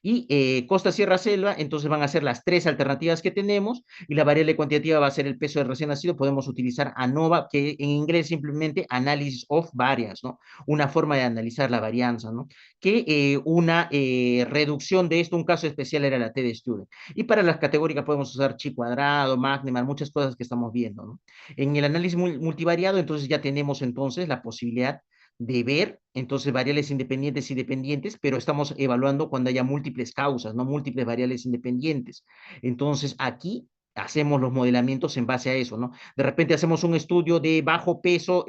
y Costa Sierra Selva, entonces van a ser las tres alternativas que tenemos y la variable cuantitativa va a ser el peso del recién nacido. Podemos utilizar ANOVA, que en inglés simplemente Analysis of Variance, ¿no? Una forma de analizar la varianza, ¿no? Que una reducción de esto, un caso especial era la T-de-Student. Y para las categóricas podemos usar chi cuadrado, Magneman, muchas cosas que estamos viendo, ¿no? En el análisis multivariado, entonces ya tenemos entonces la posibilidad de ver entonces variables independientes y dependientes, pero estamos evaluando cuando haya múltiples causas, no múltiples variables independientes. Entonces aquí hacemos los modelamientos en base a eso, ¿no? De repente hacemos un estudio de bajo peso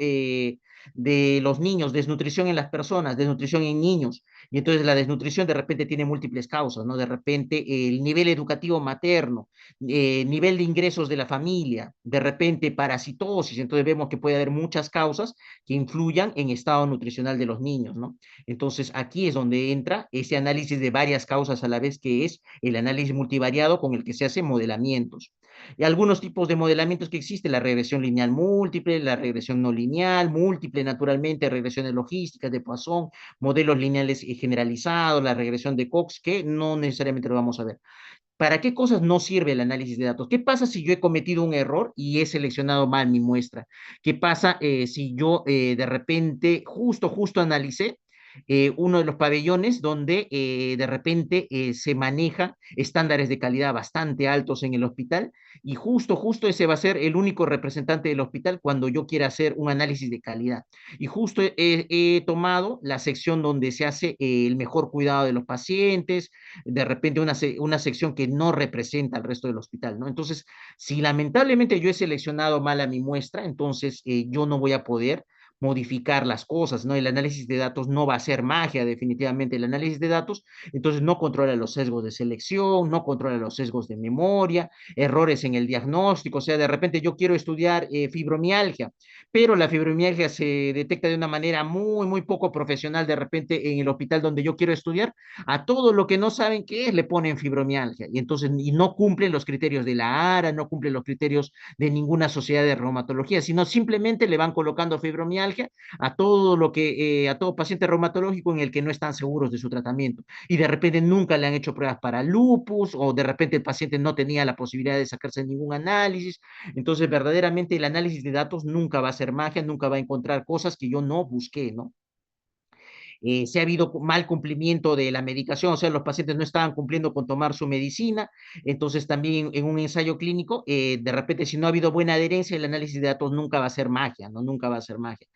de los niños, desnutrición en las personas, desnutrición en niños, y entonces la desnutrición de repente tiene múltiples causas, ¿no? De repente el nivel educativo materno, nivel de ingresos de la familia, de repente parasitosis, entonces vemos que puede haber muchas causas que influyan en estado nutricional de los niños, ¿no? Entonces, aquí es donde entra ese análisis de varias causas a la vez, que es el análisis multivariado con el que se hacen modelamientos. Y algunos tipos de modelamientos que existen, la regresión lineal múltiple, la regresión no lineal, múltiple naturalmente, regresiones logísticas de Poisson, modelos lineales generalizados, la regresión de Cox, que no necesariamente lo vamos a ver. ¿Para qué cosas no sirve el análisis de datos? ¿Qué pasa si yo he cometido un error y he seleccionado mal mi muestra? ¿Qué pasa si yo de repente justo analicé? uno de los pabellones donde de repente se manejan estándares de calidad bastante altos en el hospital y justo ese va a ser el único representante del hospital cuando yo quiera hacer un análisis de calidad. Y justo he tomado la sección donde se hace el mejor cuidado de los pacientes, de repente una sección que no representa al resto del hospital, ¿no? Entonces, si lamentablemente yo he seleccionado mal a mi muestra, entonces yo no voy a poder modificar las cosas, ¿no? El análisis de datos no va a ser magia, definitivamente el análisis de datos, entonces no controla los sesgos de selección, no controla los sesgos de memoria, errores en el diagnóstico, o sea, de repente yo quiero estudiar fibromialgia, pero la fibromialgia se detecta de una manera muy poco profesional de repente en el hospital donde yo quiero estudiar, a todo lo que no saben qué es le ponen fibromialgia, y entonces y no cumplen los criterios de la ARA, no cumplen los criterios de ninguna sociedad de reumatología, sino simplemente le van colocando fibromialgia a todo lo que, a todo paciente reumatológico en el que no están seguros de su tratamiento. Y de repente nunca le han hecho pruebas para lupus, o de repente el paciente no tenía la posibilidad de sacarse ningún análisis. Entonces, verdaderamente el análisis de datos nunca va a ser magia, nunca va a encontrar cosas que yo no busqué, ¿no? Si ha habido mal cumplimiento de la medicación, o sea, los pacientes no estaban cumpliendo con tomar su medicina, entonces también en un ensayo clínico, de repente si no ha habido buena adherencia, el análisis de datos nunca va a ser magia, ¿no? Nunca va a ser magia.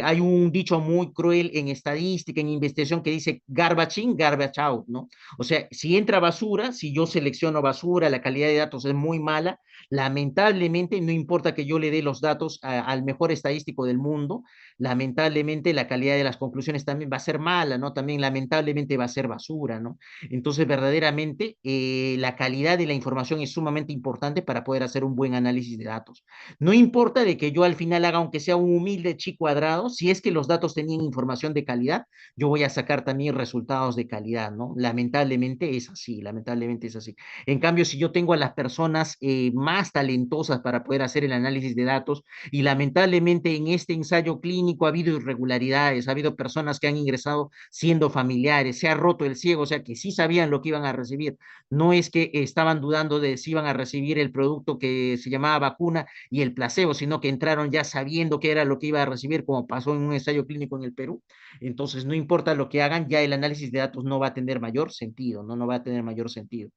Hay un dicho muy cruel en estadística, en investigación, que dice garbage in, garbage out, ¿no? O sea, si entra basura, si yo selecciono basura, la calidad de datos es muy mala, lamentablemente, no importa que yo le dé los datos al mejor estadístico del mundo, lamentablemente la calidad de las conclusiones también va a ser mala, ¿no? También lamentablemente va a ser basura, ¿no? Entonces, verdaderamente, la calidad de la información es sumamente importante para poder hacer un buen análisis de datos. No importa de que yo al final haga, aunque sea un humilde chi cuadrado, si es que los datos tenían información de calidad, yo voy a sacar también resultados de calidad, ¿no? Lamentablemente es así, lamentablemente es así. En cambio, si yo tengo a las personas más talentosas para poder hacer el análisis de datos, y lamentablemente en este ensayo clínico ha habido irregularidades, ha habido personas que han ingresado siendo familiares, se ha roto el ciego, o sea que sí sabían lo que iban a recibir, no es que estaban dudando de si iban a recibir el producto que se llamaba vacuna y el placebo, sino que entraron ya sabiendo qué era lo que iba a recibir, como pasó en un ensayo clínico en el Perú. Entonces, no importa lo que hagan, ya el análisis de datos no va a tener mayor sentido, no va a tener mayor sentido.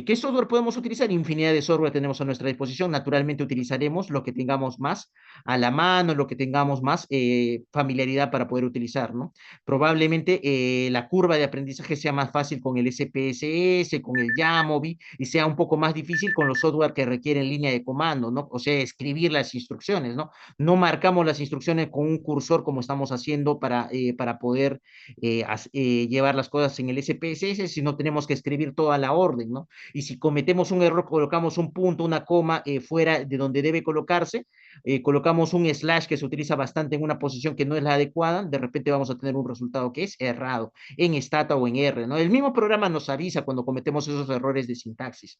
¿Qué software podemos utilizar? Infinidad de software tenemos a nuestra disposición. Naturalmente utilizaremos lo que tengamos más a la mano, lo que tengamos más familiaridad para poder utilizar, ¿no? Probablemente la curva de aprendizaje sea más fácil con el SPSS, con el Yamovi, y sea un poco más difícil con los software que requieren línea de comando, ¿no? O sea, escribir las instrucciones, ¿no? No marcamos las instrucciones con un cursor como estamos haciendo para poder llevar las cosas en el SPSS, sino tenemos que escribir toda la orden, ¿no? Y si cometemos un error, colocamos un punto, una coma fuera de donde debe colocarse, colocamos un slash que se utiliza bastante en una posición que no es la adecuada, de repente vamos a tener un resultado que es errado, en stata o en R, ¿no? El mismo programa nos avisa cuando cometemos esos errores de sintaxis.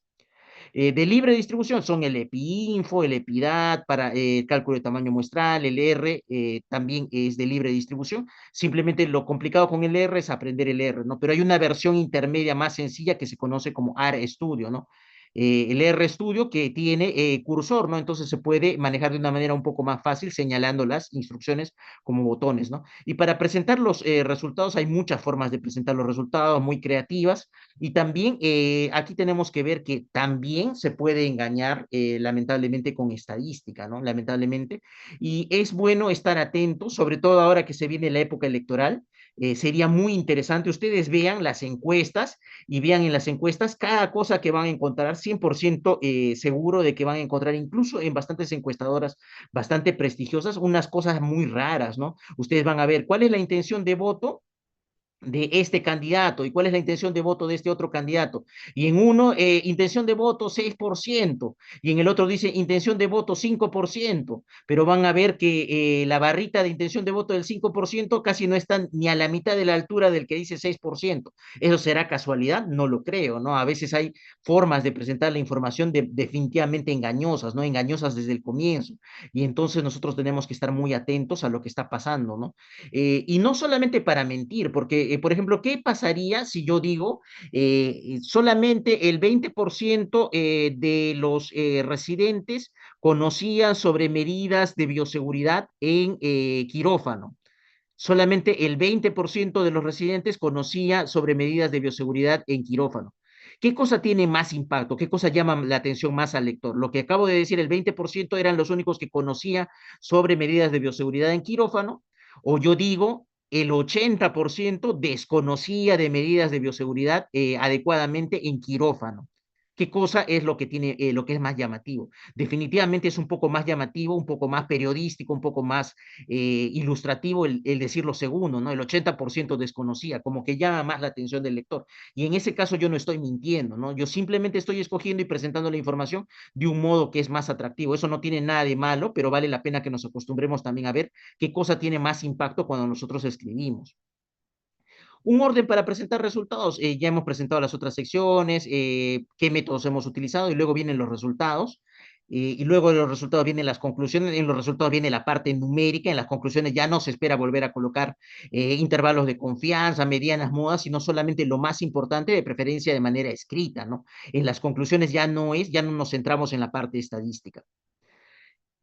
De libre distribución son el EpiInfo, el EpiDat para cálculo de tamaño muestral, el R también es de libre distribución. Simplemente lo complicado con el R es aprender el R, ¿no? Pero hay una versión intermedia más sencilla que se conoce como RStudio, ¿no? El RStudio que tiene cursor, ¿no? Entonces se puede manejar de una manera un poco más fácil señalando las instrucciones como botones, ¿no? Y para presentar los resultados hay muchas formas de presentar los resultados, muy creativas. Y también aquí tenemos que ver que también se puede engañar, lamentablemente, con estadística, ¿no? Lamentablemente. Y es bueno estar atentos, sobre todo ahora que se viene la época electoral. Sería muy interesante, ustedes vean las encuestas y vean en las encuestas cada cosa que van a encontrar, 100% seguro de que van a encontrar, incluso en bastantes encuestadoras bastante prestigiosas, unas cosas muy raras, ¿no? Ustedes van a ver cuál es la intención de voto de este candidato y cuál es la intención de voto de este otro candidato. Y en uno, intención de voto 6%, y en el otro dice intención de voto 5%, pero van a ver que la barrita de intención de voto del 5% casi no está ni a la mitad de la altura del que dice 6%. ¿Eso será casualidad? No lo creo, ¿no? A veces hay formas de presentar la información definitivamente engañosas, ¿no? Engañosas desde el comienzo. Y entonces nosotros tenemos que estar muy atentos a lo que está pasando, ¿no? Y no solamente para mentir, porque, por ejemplo, ¿qué pasaría si yo digo solamente el 20% de los residentes conocían sobre medidas de bioseguridad en quirófano? Solamente el 20% de los residentes conocía sobre medidas de bioseguridad en quirófano. ¿Qué cosa tiene más impacto? ¿Qué cosa llama la atención más al lector? Lo que acabo de decir, el 20% eran los únicos que conocía sobre medidas de bioseguridad en quirófano, o yo digo, el 80% desconocía de medidas de bioseguridad adecuadamente en quirófano. ¿Qué cosa es lo que tiene, lo que es más llamativo? Definitivamente es un poco más llamativo, un poco más periodístico, un poco más ilustrativo el decir lo segundo, ¿no? El 80% desconocía, como que llama más la atención del lector. Y en ese caso yo no estoy mintiendo, ¿no? Yo simplemente estoy escogiendo y presentando la información de un modo que es más atractivo. Eso no tiene nada de malo, pero vale la pena que nos acostumbremos también a ver qué cosa tiene más impacto cuando nosotros escribimos. Un orden para presentar resultados. Ya hemos presentado las otras secciones, qué métodos hemos utilizado y luego vienen los resultados. Y luego de los resultados vienen las conclusiones, en los resultados viene la parte numérica, en las conclusiones ya no se espera volver a colocar intervalos de confianza, medianas, modas, sino solamente lo más importante, de preferencia de manera escrita, ¿no? En las conclusiones ya no nos centramos en la parte estadística.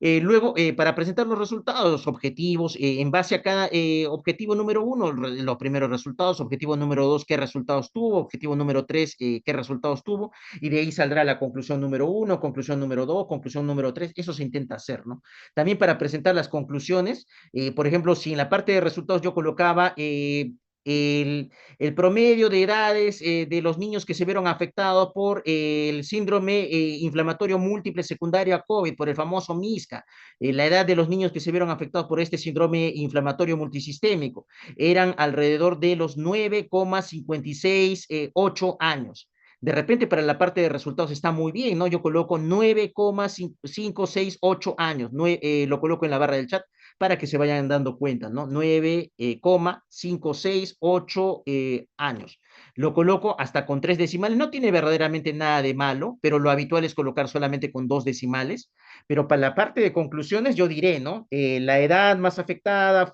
Luego, para presentar los resultados, objetivos, en base a cada objetivo número uno, los primeros resultados, objetivo número dos, qué resultados tuvo, objetivo número tres, qué resultados tuvo, y de ahí saldrá la conclusión número uno, conclusión número dos, conclusión número tres, eso se intenta hacer, ¿no? También para presentar las conclusiones, por ejemplo, si en la parte de resultados yo colocaba el promedio de edades de los niños que se vieron afectados por el síndrome inflamatorio múltiple secundario a COVID, por el famoso MISCA. La edad de los niños que se vieron afectados por este síndrome inflamatorio multisistémico eran alrededor de los 9,56, 8 años. De repente para la parte de resultados está muy bien, ¿no? Yo coloco 9,568 años, lo coloco en la barra del chat para que se vayan dando cuenta, ¿no? 9,568 años. Lo coloco hasta con 3 decimales, no tiene verdaderamente nada de malo, pero lo habitual es colocar solamente con 2 decimales. Pero para la parte de conclusiones yo diré, ¿no? La edad más afectada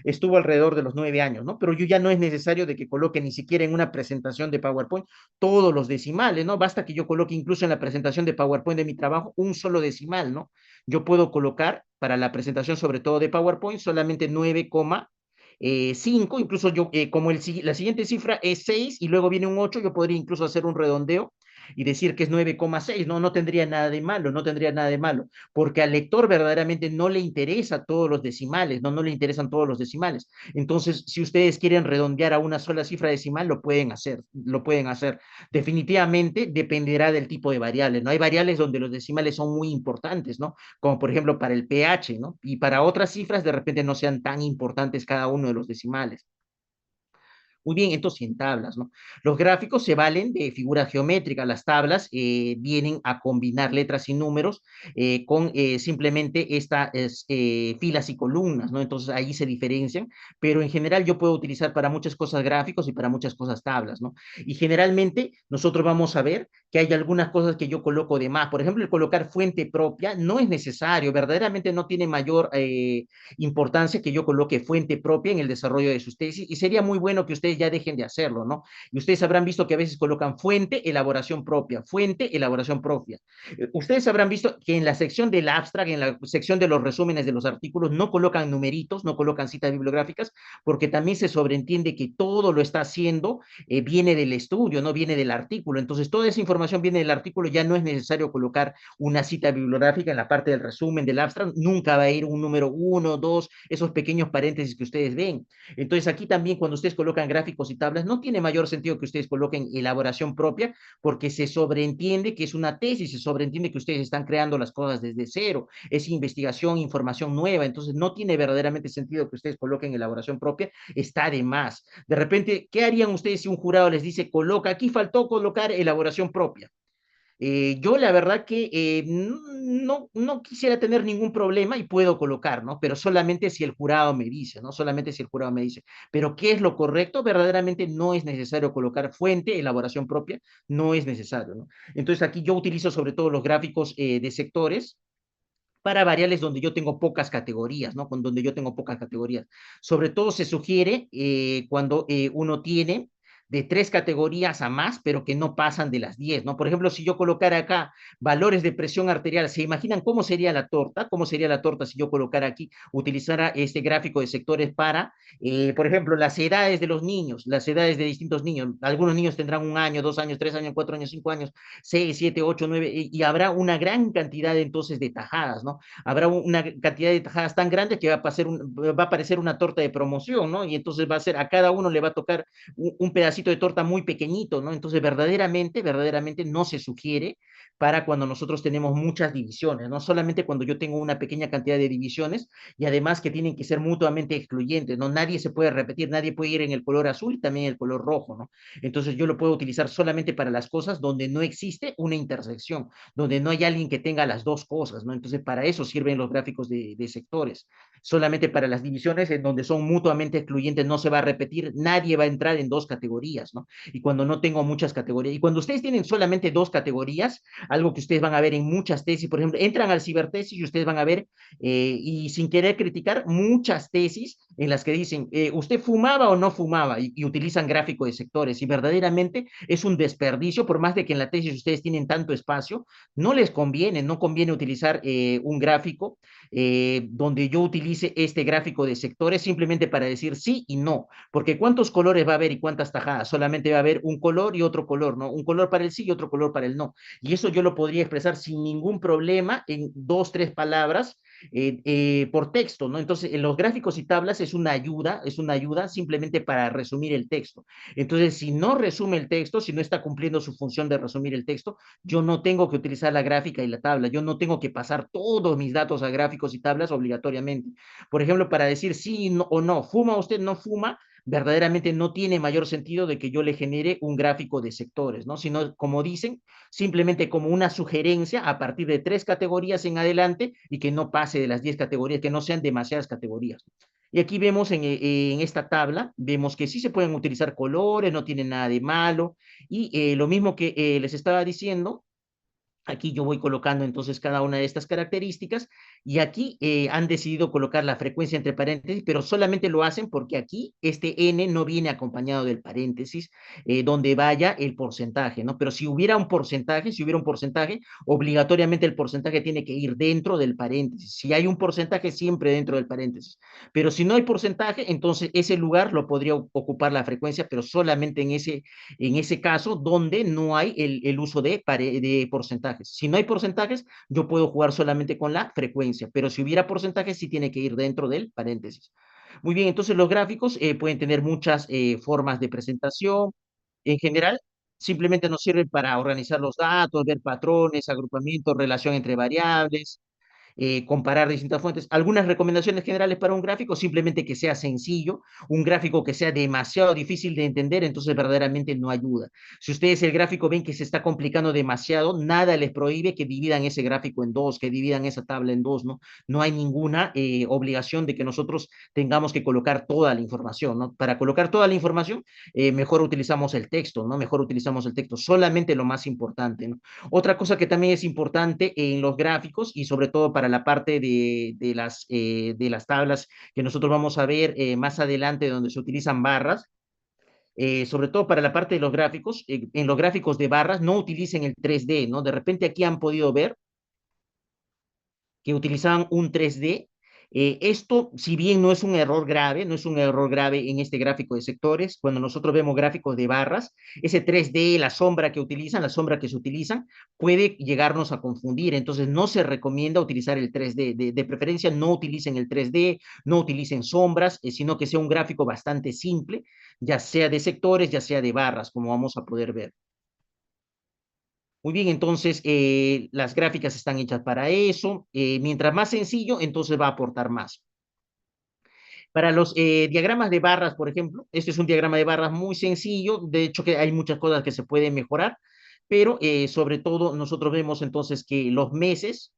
estuvo alrededor de los 9 años, ¿no? Pero yo ya no es necesario de que coloque ni siquiera en una presentación de PowerPoint todos los decimales, ¿no? Basta que yo coloque incluso en la presentación de PowerPoint de mi trabajo un solo decimal, ¿no? Yo puedo colocar para la presentación, sobre todo de PowerPoint, solamente 9,5, incluso yo, como la siguiente cifra es 6 y luego viene un 8, yo podría incluso hacer un redondeo y decir que es 9,6, no, no tendría nada de malo, no tendría nada de malo, porque al lector verdaderamente no le interesa todos los decimales, no, no le interesan todos los decimales. Entonces, si ustedes quieren redondear a una sola cifra decimal, lo pueden hacer, lo pueden hacer. Definitivamente dependerá del tipo de variables, ¿no? Hay variables donde los decimales son muy importantes, ¿no? Como por ejemplo para el pH, ¿no? Y para otras cifras de repente no sean tan importantes cada uno de los decimales. Muy bien, entonces en tablas, ¿no? Los gráficos se valen de figuras geométricas. Las tablas vienen a combinar letras y números con simplemente estas filas y columnas, ¿no? Entonces ahí se diferencian, pero en general yo puedo utilizar para muchas cosas gráficos y para muchas cosas tablas, ¿no? Y generalmente nosotros vamos a ver que hay algunas cosas que yo coloco de más. Por ejemplo, el colocar fuente propia no es necesario, verdaderamente no tiene mayor importancia que yo coloque fuente propia en el desarrollo de sus tesis y sería muy bueno que ustedes ya dejen de hacerlo, ¿no? Y ustedes habrán visto que a veces colocan fuente, elaboración propia. Ustedes habrán visto que en la sección del abstract, en la sección de los resúmenes de los artículos, no colocan numeritos, no colocan citas bibliográficas, porque también se sobreentiende que todo lo está haciendo, viene del estudio, no viene del artículo. Entonces, toda esa información viene del artículo, ya no es necesario colocar una cita bibliográfica en la parte del resumen del abstract, nunca va a ir un número uno, dos, esos pequeños paréntesis que ustedes ven. Entonces, aquí también cuando ustedes colocan gráficos y tablas, no tiene mayor sentido que ustedes coloquen elaboración propia, porque se sobreentiende que es una tesis, se sobreentiende que ustedes están creando las cosas desde cero, es investigación, información nueva, entonces no tiene verdaderamente sentido que ustedes coloquen elaboración propia, está de más. De repente, ¿qué harían ustedes si un jurado les dice, coloca, aquí faltó colocar elaboración propia? Yo la verdad que no quisiera tener ningún problema y puedo colocar, ¿no? Pero solamente si el jurado me dice, ¿no? Solamente si el jurado me dice. Pero ¿qué es lo correcto? Verdaderamente no es necesario colocar fuente, elaboración propia, no es necesario, ¿no? Entonces aquí yo utilizo sobre todo los gráficos de sectores para variables donde yo tengo pocas categorías, ¿no? Donde yo tengo pocas categorías. Sobre todo se sugiere cuando uno tiene de 3 categorías a más, pero que no pasan de las 10, ¿no? Por ejemplo, si yo colocara acá valores de presión arterial, ¿se imaginan cómo sería la torta? ¿Cómo sería la torta si yo colocara aquí, utilizara este gráfico de sectores para, por ejemplo, las edades de los niños, las edades de distintos niños? Algunos niños tendrán 1 año, 2 años, 3 años, 4 años, 5 años, 6, 7, 8, 9, y habrá una gran cantidad entonces de tajadas, ¿no? Habrá una cantidad de tajadas tan grande que va a parecer una torta de promoción, ¿no? Y entonces va a ser, a cada uno le va a tocar un pedacito de torta muy pequeñito, ¿no? Entonces, verdaderamente no se sugiere para cuando nosotros tenemos muchas divisiones, no solamente cuando yo tengo una pequeña cantidad de divisiones, y además que tienen que ser mutuamente excluyentes, ¿no? Nadie se puede repetir, nadie puede ir en el color azul y también el color rojo, ¿no? Entonces yo lo puedo utilizar solamente para las cosas donde no existe una intersección, donde no hay alguien que tenga las dos cosas, ¿no? Entonces para eso sirven los gráficos de sectores. Solamente para las divisiones en donde son mutuamente excluyentes no se va a repetir, nadie va a entrar en 2 categorías, ¿no? Y cuando no tengo muchas categorías, y cuando ustedes tienen solamente 2 categorías, algo que ustedes van a ver en muchas tesis, por ejemplo, entran al cibertesis y ustedes van a ver, y sin querer criticar, muchas tesis en las que dicen, ¿usted fumaba o no fumaba? Y utilizan gráfico de sectores, y verdaderamente es un desperdicio, por más de que en la tesis ustedes tienen tanto espacio, no les conviene, no conviene utilizar un gráfico donde yo utilice este gráfico de sectores simplemente para decir sí y no, porque ¿cuántos colores va a haber y cuántas tajadas? Solamente va a haber un color y otro color, ¿no? Un color para el sí y otro color para el no. Y eso yo lo podría expresar sin ningún problema en 2, 3 palabras por texto, ¿no? Entonces, en los gráficos y tablas es una ayuda simplemente para resumir el texto. Entonces, si no resume el texto, si no está cumpliendo su función de resumir el texto, yo no tengo que utilizar la gráfica y la tabla, yo no tengo que pasar todos mis datos a gráficos y tablas obligatoriamente. Por ejemplo, para decir sí no, o no, ¿fuma usted? ¿No fuma? Verdaderamente no tiene mayor sentido de que yo le genere un gráfico de sectores, ¿no? Sino, como dicen, simplemente como una sugerencia a partir de 3 categorías en adelante y que no pase de las 10 categorías, que no sean demasiadas categorías. Y aquí vemos en esta tabla, vemos que sí se pueden utilizar colores, no tiene nada de malo, y lo mismo que les estaba diciendo, aquí yo voy colocando entonces cada una de estas características, y aquí han decidido colocar la frecuencia entre paréntesis, pero solamente lo hacen porque aquí este n no viene acompañado del paréntesis donde vaya el porcentaje, ¿no? Pero si hubiera un porcentaje, obligatoriamente el porcentaje tiene que ir dentro del paréntesis. Si hay un porcentaje, siempre dentro del paréntesis. Pero si no hay porcentaje, entonces ese lugar lo podría ocupar la frecuencia, pero solamente en ese caso donde no hay el uso de porcentajes. Si no hay porcentajes, yo puedo jugar solamente con la frecuencia, pero si hubiera porcentajes, sí tiene que ir dentro del paréntesis. Muy bien, entonces los gráficos pueden tener muchas formas de presentación. En general, simplemente nos sirven para organizar los datos, ver patrones, agrupamientos, relación entre variables, comparar distintas fuentes. Algunas recomendaciones generales para un gráfico, simplemente que sea sencillo, un gráfico que sea demasiado difícil de entender, entonces verdaderamente no ayuda. Si ustedes el gráfico ven que se está complicando demasiado, nada les prohíbe que dividan ese gráfico en dos, que dividan esa tabla en dos, ¿no? No hay ninguna obligación de que nosotros tengamos que colocar toda la información, ¿no? Para colocar toda la información, mejor utilizamos el texto, ¿no? Mejor utilizamos el texto, solamente lo más importante, ¿no? Otra cosa que también es importante en los gráficos y sobre todo para la parte de las tablas que nosotros vamos a ver más adelante donde se utilizan barras, sobre todo para la parte de los gráficos, en los gráficos de barras no utilicen el 3D, ¿no? De repente aquí han podido ver que utilizaban un 3D. Esto, si bien no es un error grave, no es un error grave en este gráfico de sectores, cuando nosotros vemos gráficos de barras, ese 3D, la sombra que utilizan, la sombra que se utilizan, puede llegarnos a confundir. Entonces, no se recomienda utilizar el 3D. De preferencia, no utilicen el 3D, no utilicen sombras, sino que sea un gráfico bastante simple, ya sea de sectores, ya sea de barras, como vamos a poder ver. Muy bien, entonces las gráficas están hechas para eso. Mientras más sencillo, entonces va a aportar más. Para los diagramas de barras, por ejemplo, este es un diagrama de barras muy sencillo. De hecho, que hay muchas cosas que se pueden mejorar, pero sobre todo nosotros vemos entonces que los meses,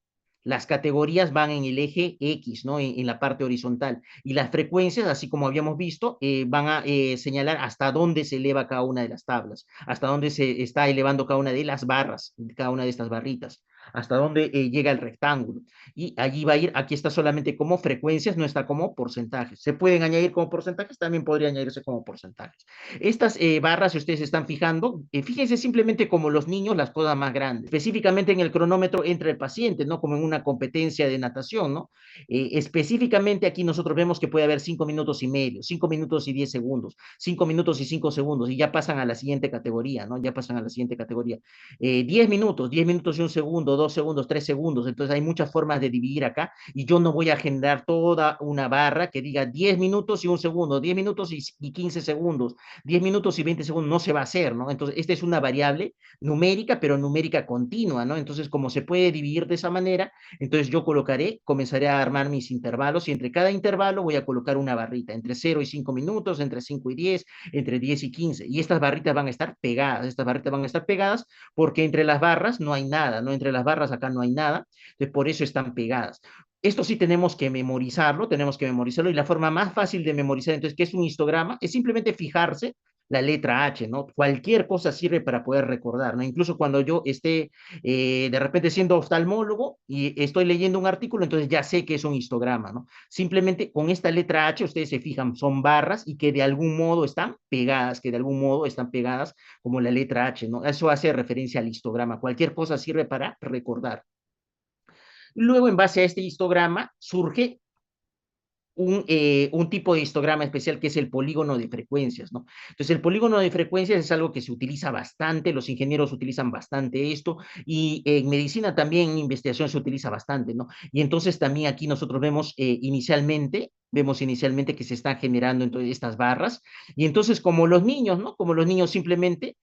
las categorías van en el eje X, ¿no? En la parte horizontal. Y las frecuencias, así como habíamos visto, van a señalar hasta dónde se eleva cada una de las tablas, hasta dónde se está elevando cada una de las barras, cada una de estas barritas. hasta dónde llega el rectángulo. Y allí va a ir, aquí está solamente como frecuencias, no está como porcentajes. Se pueden añadir como porcentajes, también podría añadirse como porcentajes. Estas barras, si ustedes se están fijando, fíjense simplemente como los niños, las cosas más grandes. Específicamente en el cronómetro entra el paciente, ¿no? Como en una competencia de natación, ¿no? Específicamente aquí nosotros vemos que puede haber 5 minutos y medio, 5 minutos y 10 segundos, 5 minutos y 5 segundos, y ya pasan a la siguiente categoría, ¿no? Ya pasan a la siguiente categoría. 10 minutos, 10 minutos y un segundo, 2 segundos, 3 segundos. Entonces hay muchas formas de dividir acá y yo no voy a generar toda una barra que diga 10 minutos y un segundo, 10 minutos y 15 segundos, 10 minutos y 20 segundos. No se va a hacer, ¿no? Entonces, esta es una variable numérica, pero numérica continua, ¿no? Entonces, como se puede dividir de esa manera, entonces yo colocaré, comenzaré a armar mis intervalos y entre cada intervalo voy a colocar una barrita, entre 0 y 5 minutos, entre 5 y 10, entre 10 y 15. Y estas barritas van a estar pegadas, estas barritas van a estar pegadas porque entre las barras no hay nada, ¿no? Entre las barras acá no hay nada, entonces por eso están pegadas. Esto sí tenemos que memorizarlo, y la forma más fácil de memorizar, entonces, ¿qué es un histograma? Es simplemente fijarse la letra H, ¿no? Cualquier cosa sirve para poder recordar, ¿no? Incluso cuando yo esté de repente siendo oftalmólogo y estoy leyendo un artículo, entonces ya sé que es un histograma, ¿no? Simplemente con esta letra H ustedes se fijan, son barras y que de algún modo están pegadas, que de algún modo están pegadas como la letra H, ¿no? Eso hace referencia al histograma. Cualquier cosa sirve para recordar. Luego, en base a este histograma, surge un tipo de histograma especial que es el polígono de frecuencias, ¿no? Entonces, el polígono de frecuencias es algo que se utiliza bastante, los ingenieros utilizan bastante esto, y en medicina también, en investigación se utiliza bastante, ¿no? Y entonces también aquí nosotros vemos inicialmente que se están generando entonces estas barras, y entonces como los niños, ¿no? Como los niños simplemente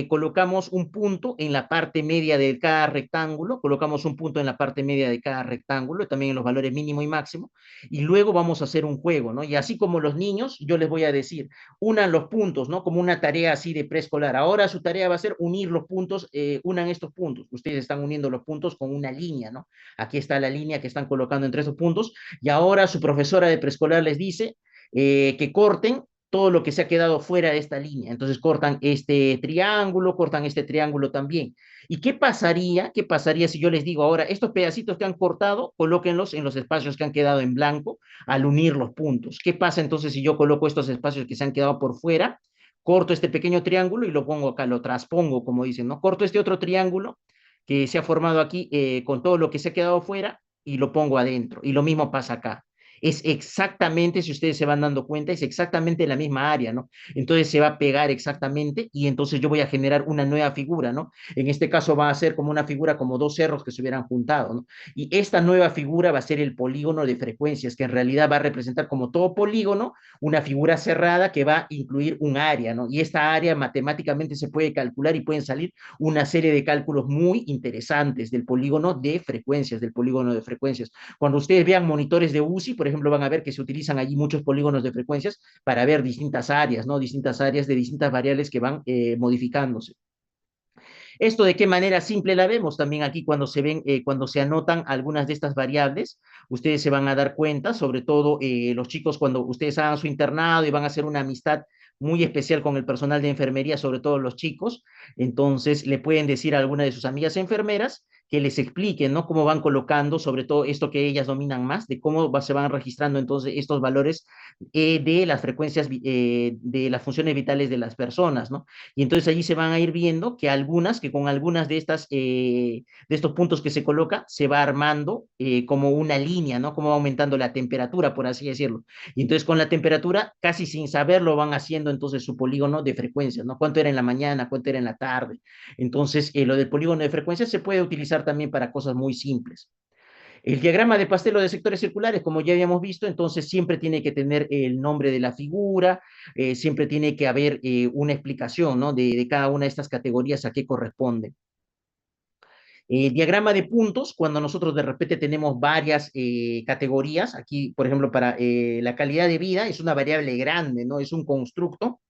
colocamos un punto en la parte media de cada rectángulo, colocamos un punto en la parte media de cada rectángulo, también en los valores mínimo y máximo, y luego vamos a hacer un juego, ¿no? Y así como los niños, yo les voy a decir, unan los puntos, ¿no? Como una tarea así de preescolar. Ahora su tarea va a ser unir los puntos, unan estos puntos. Ustedes están uniendo los puntos con una línea, ¿no? Aquí está la línea que están colocando entre esos puntos, y ahora su profesora de preescolar les dice que corten todo lo que se ha quedado fuera de esta línea. Entonces cortan este triángulo también. ¿Y qué pasaría? ¿Qué pasaría si yo les digo ahora, estos pedacitos que han cortado, colóquenlos en los espacios que han quedado en blanco al unir los puntos? ¿Qué pasa entonces si yo coloco estos espacios que se han quedado por fuera, corto este pequeño triángulo y lo pongo acá, lo traspongo, como dicen, ¿no? Corto este otro triángulo que se ha formado aquí con todo lo que se ha quedado fuera y lo pongo adentro. Y lo mismo pasa acá. Es exactamente, si ustedes se van dando cuenta, es exactamente la misma área, ¿no? Entonces se va a pegar exactamente y entonces yo voy a generar una nueva figura, ¿no? En este caso va a ser como una figura como dos cerros que se hubieran juntado, ¿no? Y esta nueva figura va a ser el polígono de frecuencias, que en realidad va a representar como todo polígono una figura cerrada que va a incluir un área, ¿no? Y esta área matemáticamente se puede calcular y pueden salir una serie de cálculos muy interesantes del polígono de frecuencias, del polígono de frecuencias. Cuando ustedes vean monitores de UCI, por ejemplo, van a ver que se utilizan allí muchos polígonos de frecuencias para ver distintas áreas, ¿no? Distintas áreas de distintas variables que van modificándose. Esto de qué manera simple la vemos también aquí cuando se ven, cuando se anotan algunas de estas variables, ustedes se van a dar cuenta, sobre todo los chicos cuando ustedes hagan su internado y van a hacer una amistad muy especial con el personal de enfermería, sobre todo los chicos, entonces le pueden decir a alguna de sus amigas enfermeras que les expliquen, ¿no? Cómo van colocando, sobre todo esto que ellas dominan más, de cómo se van registrando entonces estos valores de las frecuencias, de las funciones vitales de las personas, ¿no? Y entonces allí se van a ir viendo que con algunas de estos puntos que se coloca, se va armando como una línea, ¿no? Como va aumentando la temperatura, por así decirlo. Y entonces con la temperatura, casi sin saberlo, van haciendo entonces su polígono de frecuencias, ¿no? Cuánto era en la mañana, cuánto era en la tarde. Entonces, lo del polígono de frecuencias se puede utilizar también para cosas muy simples. El diagrama de Pastelo de sectores circulares, como ya habíamos visto, entonces siempre tiene que tener el nombre de la figura, siempre tiene que haber una explicación, ¿no? De cada una de estas categorías a qué corresponde. Diagrama de puntos, cuando nosotros de repente tenemos varias categorías, aquí, por ejemplo, para la calidad de vida, es una variable grande, ¿no? Es un constructo,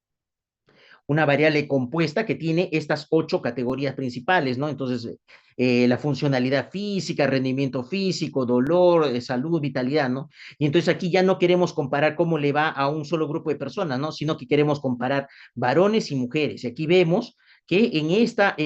una variable compuesta que tiene estas 8 categorías principales, ¿no? Entonces, la funcionalidad física, rendimiento físico, dolor, salud, vitalidad, ¿no? Y entonces aquí ya no queremos comparar cómo le va a un solo grupo de personas, ¿no? Sino que queremos comparar varones y mujeres. Y aquí vemos que en esta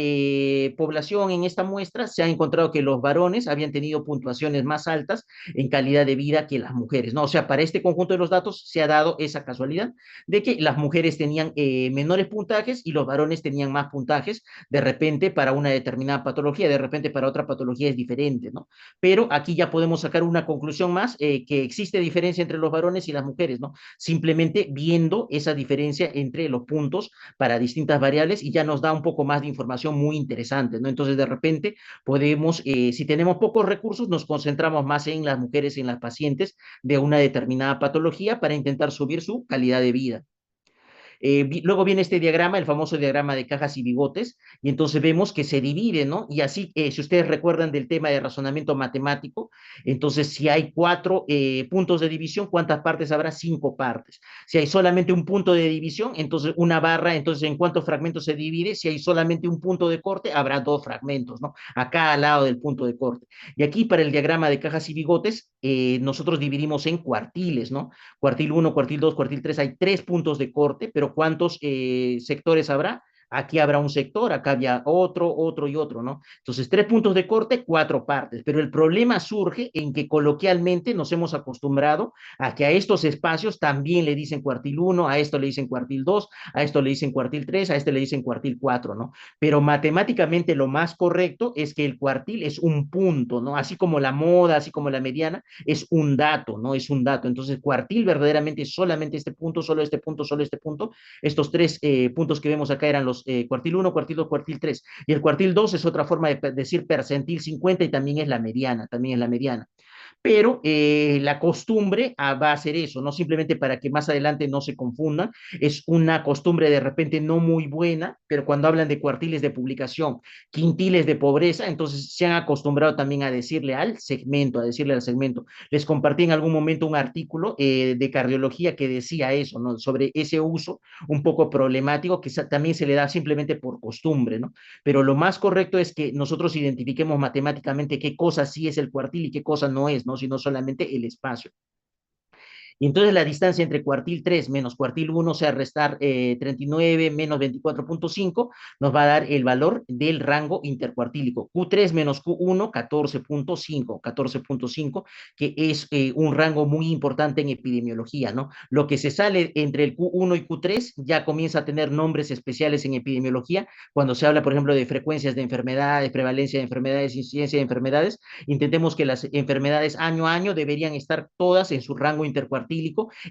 población, en esta muestra, se ha encontrado que los varones habían tenido puntuaciones más altas en calidad de vida que las mujeres, ¿no? O sea, para este conjunto de los datos se ha dado esa casualidad de que las mujeres tenían menores puntajes y los varones tenían más puntajes, de repente para una determinada patología, de repente para otra patología es diferente, ¿no? Pero aquí ya podemos sacar una conclusión más, que existe diferencia entre los varones y las mujeres, ¿no? Simplemente viendo esa diferencia entre los puntos para distintas variables y ya nos da un poco más de información muy interesante, ¿no? Entonces, de repente, podemos, si tenemos pocos recursos, nos concentramos más en las mujeres, en las pacientes de una determinada patología para intentar subir su calidad de vida. Luego viene este diagrama, el famoso diagrama de cajas y bigotes, y entonces vemos que se divide, ¿no? Y así, si ustedes recuerdan del tema de razonamiento matemático, entonces si hay cuatro puntos de división, ¿cuántas partes habrá? Cinco partes. Si hay solamente un punto de división, entonces una barra, entonces ¿en cuántos fragmentos se divide? Si hay solamente un punto de corte, habrá dos fragmentos, ¿no? Acá al lado del punto de corte. Y aquí para el diagrama de cajas y bigotes, nosotros dividimos en cuartiles, ¿no? Cuartil uno, cuartil 2, cuartil 3, hay tres puntos de corte, pero ¿cuántos sectores habrá? Aquí habrá un sector, acá había otro, otro y otro, ¿no? Entonces, tres puntos de corte, cuatro partes, pero el problema surge en que coloquialmente nos hemos acostumbrado a que a estos espacios también le dicen cuartil uno, a esto le dicen cuartil 2, a esto le dicen cuartil 3, a este le dicen cuartil 4, ¿no? Pero matemáticamente lo más correcto es que el cuartil es un punto, ¿no? Así como la moda, así como la mediana, es un dato, ¿no? Es un dato. Entonces, cuartil verdaderamente es solamente este punto, solo este punto, solo este punto. Estos tres puntos que vemos acá eran los cuartil 1, cuartil 2, cuartil 3. Y el cuartil 2 es otra forma de decir percentil 50 y también es la mediana, también es la mediana, pero la costumbre va a ser eso, no simplemente para que más adelante no se confundan, es una costumbre de repente no muy buena, pero cuando hablan de cuartiles de publicación, quintiles de pobreza, entonces se han acostumbrado también a decirle al segmento, a decirle al segmento. Les compartí en algún momento un artículo de cardiología que decía eso, ¿no? Sobre ese uso un poco problemático que también se le da simplemente por costumbre, ¿no? Pero lo más correcto es que nosotros identifiquemos matemáticamente qué cosa sí es el cuartil y qué cosa no es, ¿no? Sino solamente el espacio. Y entonces la distancia entre cuartil 3 menos cuartil 1, o sea, restar 39 menos 24.5, nos va a dar el valor del rango intercuartílico. Q3 menos Q1, 14.5, 14.5, que es un rango muy importante en epidemiología, ¿no? Lo que se sale entre el Q1 y Q3 ya comienza a tener nombres especiales en epidemiología, cuando se habla, por ejemplo, de frecuencias de enfermedades, prevalencia de enfermedades, incidencia de enfermedades. Intentemos que las enfermedades año a año deberían estar todas en su rango intercuartílico,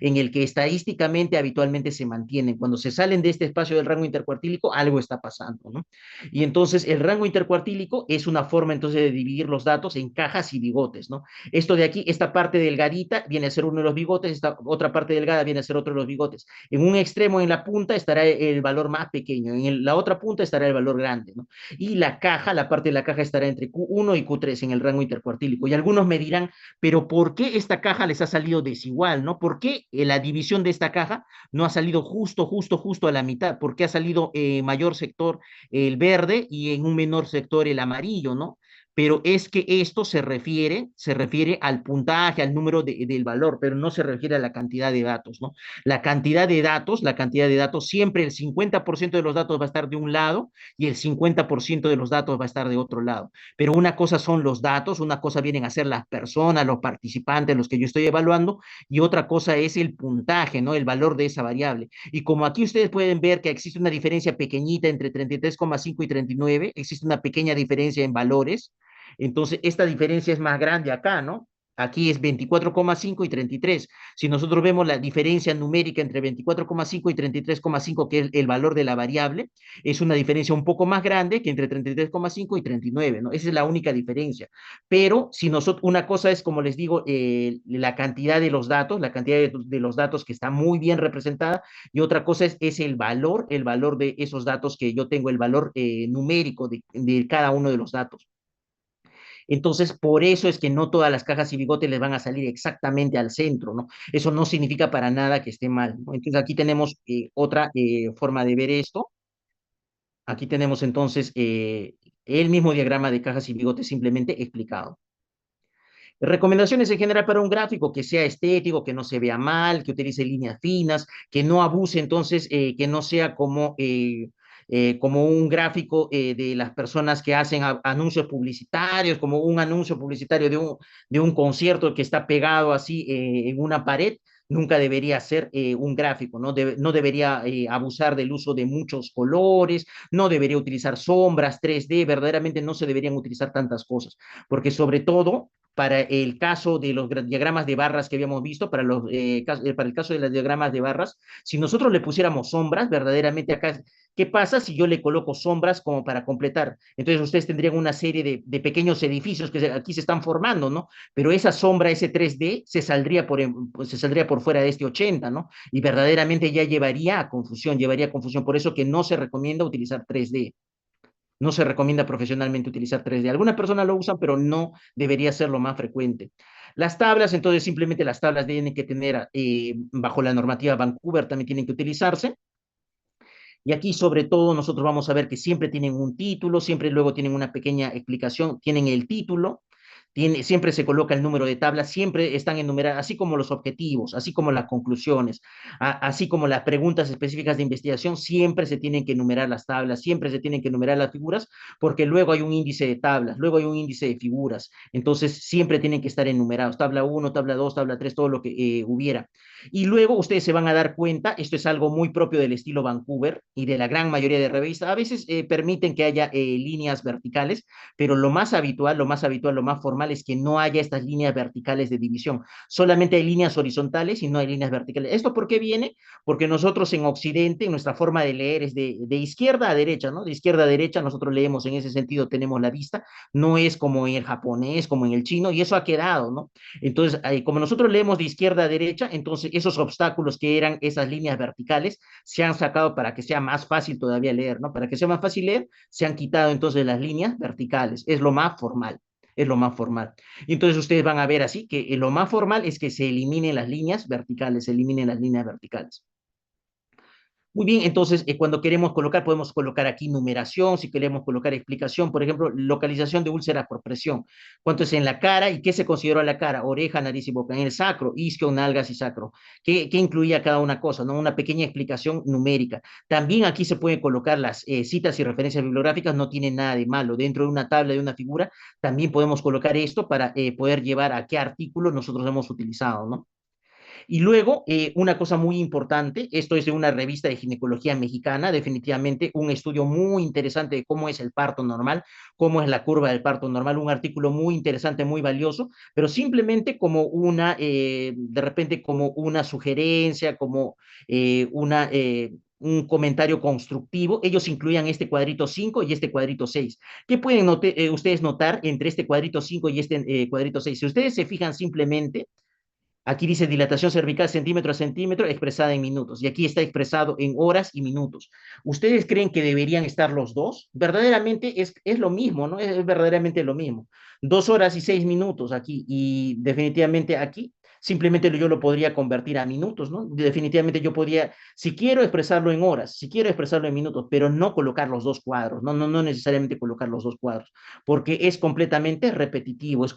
en el que estadísticamente habitualmente se mantienen. Cuando se salen de este espacio del rango intercuartílico, algo está pasando, ¿no? Y entonces el rango intercuartílico es una forma entonces de dividir los datos en cajas y bigotes, ¿no? Esto de aquí, esta parte delgadita viene a ser uno de los bigotes, esta otra parte delgada viene a ser otro de los bigotes. En un extremo, en la punta, estará el valor más pequeño, en la otra punta estará el valor grande, ¿no? Y la caja, la parte de la caja estará entre Q1 y Q3 en el rango intercuartílico. Y algunos me dirán, pero ¿por qué esta caja les ha salido desigual, no? ¿Por qué la división de esta caja no ha salido justo a la mitad? ¿Por qué ha salido mayor sector el verde y en un menor sector el amarillo, no? Pero es que esto se refiere al puntaje, al número del valor, pero no se refiere a la cantidad de datos, ¿no? La cantidad de datos, siempre el 50% de los datos va a estar de un lado y el 50% de los datos va a estar de otro lado. Pero una cosa son los datos, una cosa vienen a ser las personas, los participantes, los que yo estoy evaluando, y otra cosa es el puntaje, ¿no? El valor de esa variable. Y como aquí ustedes pueden ver que existe una diferencia pequeñita entre 33,5 y 39, existe una pequeña diferencia en valores, entonces esta diferencia es más grande acá, ¿no? Aquí es 24,5 y 33. Si nosotros vemos la diferencia numérica entre 24,5 y 33,5, que es el valor de la variable, es una diferencia un poco más grande que entre 33,5 y 39, ¿no? Esa es la única diferencia. Pero si nosotros, una cosa es, como les digo, la cantidad de los datos, la cantidad de los datos que está muy bien representada, y otra cosa es el valor de esos datos que yo tengo, el valor numérico de cada uno de los datos. Entonces, por eso es que no todas las cajas y bigotes les van a salir exactamente al centro, ¿no? Eso no significa para nada que esté mal, ¿no? Entonces, aquí tenemos otra forma de ver esto. Aquí tenemos entonces el mismo diagrama de cajas y bigotes simplemente explicado. Recomendaciones en general para un gráfico que sea estético, que no se vea mal, que utilice líneas finas, que no abuse entonces, que no sea como como un gráfico de las personas que hacen anuncios publicitarios, como un anuncio publicitario de un concierto que está pegado así en una pared. Nunca debería ser un gráfico, no debería abusar del uso de muchos colores, no debería utilizar sombras 3D, verdaderamente no se deberían utilizar tantas cosas, porque sobre todo para el caso de los diagramas de barras que habíamos visto, para el caso de los diagramas de barras, si nosotros le pusiéramos sombras, verdaderamente acá, ¿qué pasa si yo le coloco sombras como para completar? Entonces ustedes tendrían una serie de pequeños edificios que aquí se están formando, ¿no? Pero esa sombra, ese 3D, se saldría por fuera de este 80, ¿no? Y verdaderamente ya llevaría a confusión, llevaría a confusión. Por eso que no se recomienda utilizar 3D. No se recomienda profesionalmente utilizar 3D. Algunas personas lo usan, pero no debería ser lo más frecuente. Las tablas, entonces simplemente las tablas tienen que tener, bajo la normativa Vancouver, también tienen que utilizarse. Y aquí, sobre todo, nosotros vamos a ver que siempre tienen un título, siempre luego tienen una pequeña explicación, tienen el título, siempre se coloca el número de tabla, siempre están enumeradas, así como los objetivos, así como las conclusiones, así como las preguntas específicas de investigación, siempre se tienen que enumerar las tablas, siempre se tienen que enumerar las figuras, porque luego hay un índice de tablas, luego hay un índice de figuras, entonces siempre tienen que estar enumerados, tabla 1, tabla 2, tabla 3, todo lo que hubiera. Y luego ustedes se van a dar cuenta, esto es algo muy propio del estilo Vancouver y de la gran mayoría de revistas, a veces permiten que haya líneas verticales, pero lo más habitual, lo más formal es que no haya estas líneas verticales de división. Solamente hay líneas horizontales y no hay líneas verticales. ¿Esto por qué viene? Porque nosotros en Occidente, nuestra forma de leer es de izquierda a derecha, ¿no? De izquierda a derecha, nosotros leemos en ese sentido, tenemos la vista, no es como en el japonés, como en el chino, y eso ha quedado, ¿no? Entonces, como nosotros leemos de izquierda a derecha, entonces esos obstáculos que eran esas líneas verticales se han sacado para que sea más fácil todavía leer, ¿no? Para que sea más fácil leer, se han quitado entonces las líneas verticales, es lo más formal. Es lo más formal. Entonces ustedes van a ver así que lo más formal es que se eliminen las líneas verticales, se eliminen las líneas verticales. Muy bien, entonces cuando queremos colocar, podemos colocar aquí numeración, si queremos colocar explicación, por ejemplo, localización de úlceras por presión. ¿Cuánto es en la cara y qué se consideró la cara? Oreja, nariz y boca. En el sacro, isquio, nalgas y sacro. ¿Qué incluía cada una cosa? ¿No? Una pequeña explicación numérica. También aquí se pueden colocar las citas y referencias bibliográficas, no tiene nada de malo. Dentro de una tabla, de una figura, también podemos colocar esto para poder llevar a qué artículo nosotros hemos utilizado, ¿no? Y luego, una cosa muy importante, esto es de una revista de ginecología mexicana, definitivamente un estudio muy interesante de cómo es el parto normal, cómo es la curva del parto normal, un artículo muy interesante, muy valioso, pero simplemente como de repente como una sugerencia, como un comentario constructivo, ellos incluían este cuadrito 5 y este cuadrito 6. ¿Qué pueden ustedes notar entre este cuadrito 5 y este cuadrito 6? Si ustedes se fijan simplemente, aquí dice dilatación cervical centímetro a centímetro expresada en minutos y aquí está expresado en horas y minutos. ¿Ustedes creen que deberían estar los dos? Verdaderamente es lo mismo, ¿no? Es verdaderamente lo mismo. 2 horas y 6 minutos aquí y definitivamente aquí simplemente yo lo podría convertir a minutos, ¿no? Definitivamente yo podría, si quiero expresarlo en horas, si quiero expresarlo en minutos, pero no colocar los dos cuadros, no necesariamente colocar los dos cuadros, porque es completamente repetitivo,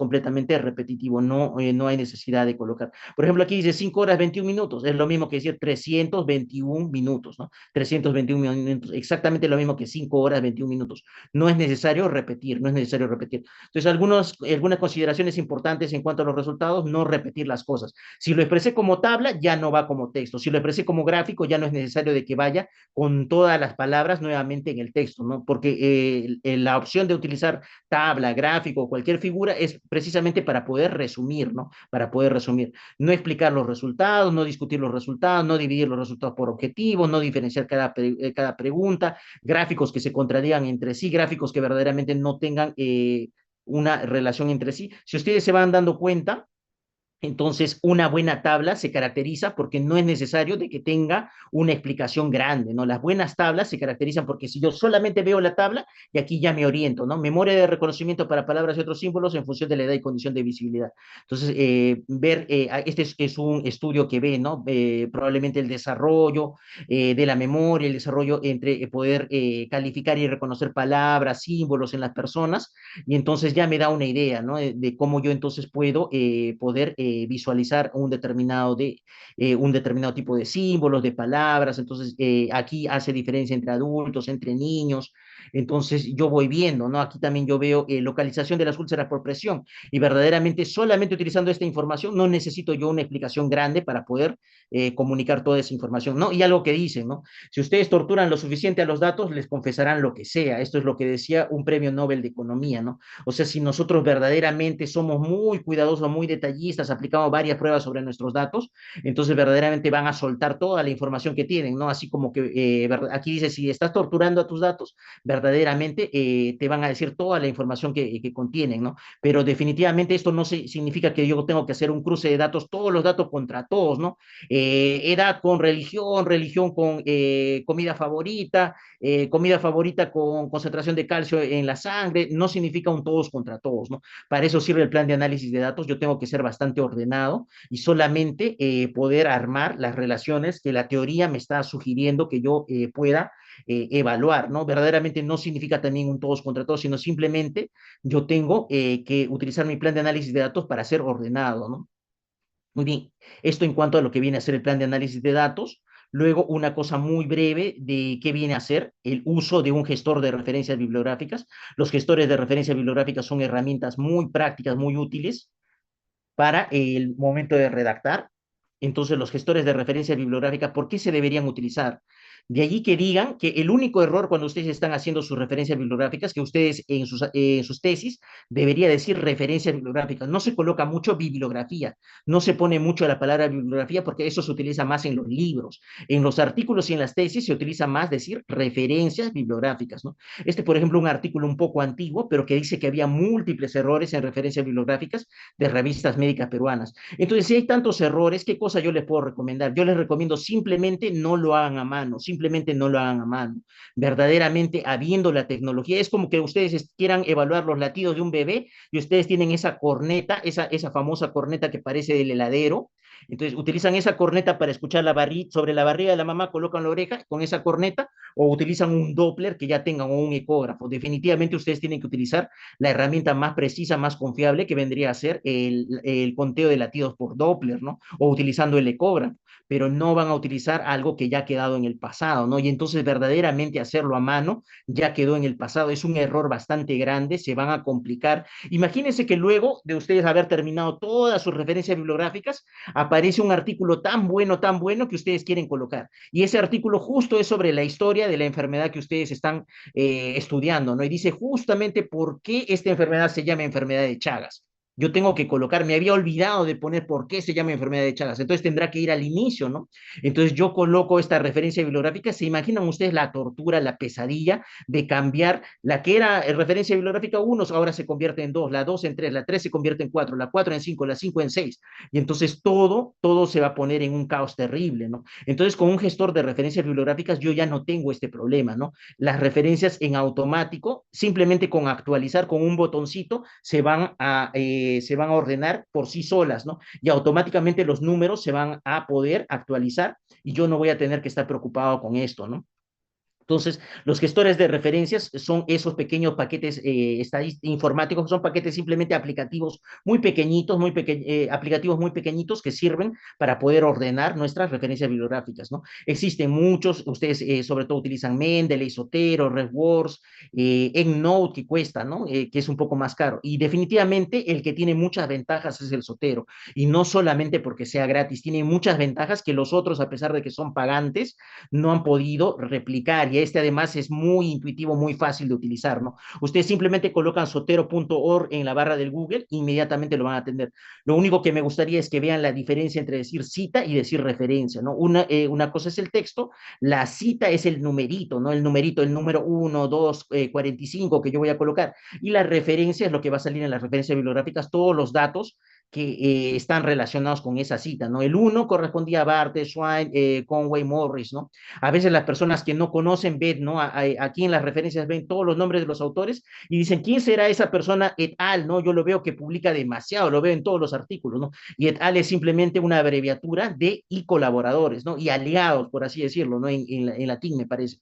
no hay necesidad de colocar. Por ejemplo, aquí dice 5 horas 21 minutos, es lo mismo que decir 321 minutos, ¿no? 321 minutos, exactamente lo mismo que 5 horas 21 minutos. No es necesario repetir, no es necesario repetir. Entonces, algunas consideraciones importantes en cuanto a los resultados, no repetir las cosas. Si lo expresé como tabla, ya no va como texto. Si lo expresé como gráfico, ya no es necesario de que vaya con todas las palabras nuevamente en el texto, ¿no? Porque la opción de utilizar tabla, gráfico, cualquier figura es precisamente para poder resumir, ¿no? Para poder resumir. No explicar los resultados, no discutir los resultados, no dividir los resultados por objetivos, no diferenciar cada pregunta, gráficos que se contradigan entre sí, gráficos que verdaderamente no tengan una relación entre sí. Si ustedes se van dando cuenta, entonces, una buena tabla se caracteriza porque no es necesario de que tenga una explicación grande, ¿no? Las buenas tablas se caracterizan porque si yo solamente veo la tabla y aquí ya me oriento, ¿no? Memoria de reconocimiento para palabras y otros símbolos en función de la edad y condición de visibilidad. Entonces, este es un estudio que ve, ¿no? Probablemente el desarrollo de la memoria, el desarrollo entre poder calificar y reconocer palabras, símbolos en las personas, y entonces ya me da una idea, ¿no? De cómo yo entonces puedo poder visualizar un determinado tipo de símbolos, de palabras. Entonces, aquí hace diferencia entre adultos, entre niños. Entonces, yo voy viendo, ¿no? Aquí también yo veo localización de las úlceras por presión. Y verdaderamente, solamente utilizando esta información, no necesito yo una explicación grande para poder comunicar toda esa información, ¿no? Y algo que dicen, ¿no? Si ustedes torturan lo suficiente a los datos, les confesarán lo que sea. Esto es lo que decía un premio Nobel de Economía, ¿no? O sea, si nosotros verdaderamente somos muy cuidadosos, muy detallistas, aplicamos varias pruebas sobre nuestros datos, entonces verdaderamente van a soltar toda la información que tienen, ¿no? Así como que aquí dice, si estás torturando a tus datos, verdaderamente te van a decir toda la información que contienen, ¿no? Pero definitivamente esto no significa que yo tengo que hacer un cruce de datos, todos los datos contra todos, ¿no? Edad con religión, religión con comida favorita con concentración de calcio en la sangre, no significa un todos contra todos, ¿no? Para eso sirve el plan de análisis de datos. Yo tengo que ser bastante ordenado y solamente poder armar las relaciones que la teoría me está sugiriendo que yo pueda evaluar, ¿no? Verdaderamente no significa también un todos contra todos, sino simplemente yo tengo que utilizar mi plan de análisis de datos para ser ordenado, ¿no? Muy bien, esto en cuanto a lo que viene a ser el plan de análisis de datos. Luego, una cosa muy breve de qué viene a ser el uso de un gestor de referencias bibliográficas. Los gestores de referencias bibliográficas son herramientas muy prácticas, muy útiles para el momento de redactar. Entonces, los gestores de referencia bibliográfica, ¿por qué se deberían utilizar? De allí que digan que el único error cuando ustedes están haciendo sus referencias bibliográficas, que ustedes en sus tesis debería decir referencias bibliográficas. No se coloca mucho bibliografía, no se pone mucho la palabra bibliografía porque eso se utiliza más en los libros. En los artículos y en las tesis se utiliza más decir referencias bibliográficas, ¿no? Por ejemplo, un artículo un poco antiguo, pero que dice que había múltiples errores en referencias bibliográficas de revistas médicas peruanas. Entonces, si hay tantos errores, ¿qué cosa yo les puedo recomendar? Yo les recomiendo simplemente no lo hagan a mano, simplemente no lo hagan a mano. Verdaderamente, habiendo la tecnología, es como que ustedes quieran evaluar los latidos de un bebé y ustedes tienen esa corneta, esa famosa corneta que parece del heladero. Entonces, utilizan esa corneta para escuchar sobre la barriga de la mamá, colocan la oreja con esa corneta o utilizan un Doppler que ya tengan o un ecógrafo. Definitivamente ustedes tienen que utilizar la herramienta más precisa, más confiable, que vendría a ser el conteo de latidos por Doppler, ¿no? O utilizando el ecógrafo, pero no van a utilizar algo que ya ha quedado en el pasado, ¿no? Y entonces verdaderamente hacerlo a mano ya quedó en el pasado, es un error bastante grande, se van a complicar. Imagínense que luego de ustedes haber terminado todas sus referencias bibliográficas, aparece un artículo tan bueno que ustedes quieren colocar. Y ese artículo justo es sobre la historia de la enfermedad que ustedes están estudiando, ¿no? Y dice justamente por qué esta enfermedad se llama enfermedad de Chagas. Yo tengo que colocar, me había olvidado de poner por qué se llama enfermedad de Chagas, entonces tendrá que ir al inicio, ¿no? Entonces yo coloco esta referencia bibliográfica, ¿se imaginan ustedes la tortura, la pesadilla de cambiar la que era referencia bibliográfica 1, ahora se convierte en 2, la 2 en 3, la 3 se convierte en 4, la 4 en 5, la 5 en 6, y entonces todo se va a poner en un caos terrible, ¿no? Entonces con un gestor de referencias bibliográficas yo ya no tengo este problema, ¿no? Las referencias en automático, simplemente con actualizar con un botoncito, se van a ordenar por sí solas, ¿no? Y automáticamente los números se van a poder actualizar y yo no voy a tener que estar preocupado con esto, ¿no? Entonces, los gestores de referencias son esos pequeños paquetes informáticos, son paquetes simplemente aplicativos aplicativos muy pequeñitos que sirven para poder ordenar nuestras referencias bibliográficas, ¿no? Existen muchos, ustedes sobre todo utilizan Mendeley, Zotero, RefWorks, EndNote que cuesta, ¿no? Que es un poco más caro. Y definitivamente el que tiene muchas ventajas es el Zotero. Y no solamente porque sea gratis, tiene muchas ventajas que los otros, a pesar de que son pagantes, no han podido replicar y este además es muy intuitivo, muy fácil de utilizar, ¿no? Ustedes simplemente colocan sotero.org en la barra del Google, inmediatamente lo van a atender. Lo único que me gustaría es que vean la diferencia entre decir cita y decir referencia, ¿no? Una cosa es el texto, la cita es el numerito, ¿no? El numerito, el número 1, 2, 45 que yo voy a colocar y la referencia es lo que va a salir en las referencias bibliográficas, todos los datos que están relacionados con esa cita, ¿no? El uno correspondía a Barthes, Schwein, Conway, Morris, ¿no? A veces las personas que no conocen ven, ¿no? Aquí en las referencias ven todos los nombres de los autores y dicen, ¿quién será esa persona et al, ¿no? Yo lo veo que publica demasiado, lo veo en todos los artículos, ¿no? Y et al es simplemente una abreviatura de y colaboradores, ¿no? Y aliados, por así decirlo, ¿no? En latín, me parece.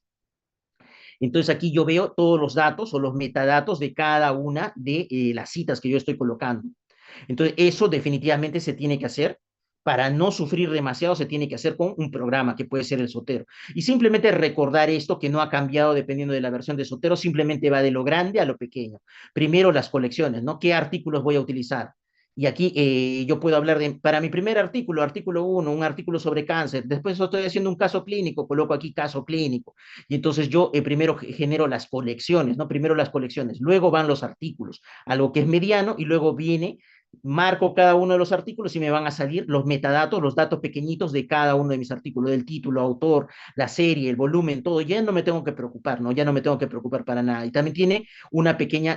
Entonces aquí yo veo todos los datos o los metadatos de cada una de las citas que yo estoy colocando. Entonces, eso definitivamente se tiene que hacer. Para no sufrir demasiado, se tiene que hacer con un programa que puede ser el Sotero. Y simplemente recordar esto que no ha cambiado dependiendo de la versión de Sotero, simplemente va de lo grande a lo pequeño. Primero las colecciones, ¿no? ¿Qué artículos voy a utilizar? Y aquí yo puedo hablar de, para mi primer artículo, artículo uno, un artículo sobre cáncer. Después estoy haciendo un caso clínico, coloco aquí caso clínico. Y entonces yo primero genero las colecciones, ¿no? Primero las colecciones, luego van los artículos, algo que es mediano, y luego viene marco cada uno de los artículos y me van a salir los metadatos, los datos pequeñitos de cada uno de mis artículos, del título, autor, la serie, el volumen, todo. Ya no me tengo que preocupar, ¿no? Ya no me tengo que preocupar para nada. Y también tiene una pequeña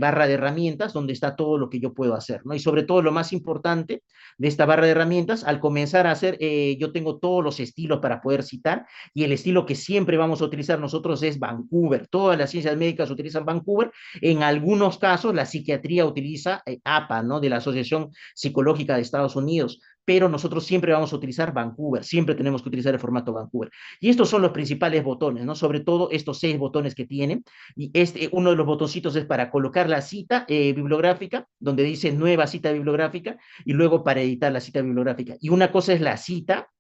barra de herramientas donde está todo lo que yo puedo hacer, ¿no? Y sobre todo lo más importante de esta barra de herramientas, al comenzar a hacer, yo tengo todos los estilos para poder citar, y el estilo que siempre vamos a utilizar nosotros es Vancouver. Todas las ciencias médicas utilizan Vancouver. En algunos casos la psiquiatría utiliza APA, ¿no? De la Asociación Psicológica de Estados Unidos, pero nosotros siempre vamos a utilizar Vancouver, siempre tenemos que utilizar el formato Vancouver. Y estos son los principales botones, ¿no? Sobre todo estos 6 botones que tienen. Y uno de los botoncitos es para colocar la cita bibliográfica, donde dice nueva cita bibliográfica, y luego para editar la cita bibliográfica. Y una cosa es la cita,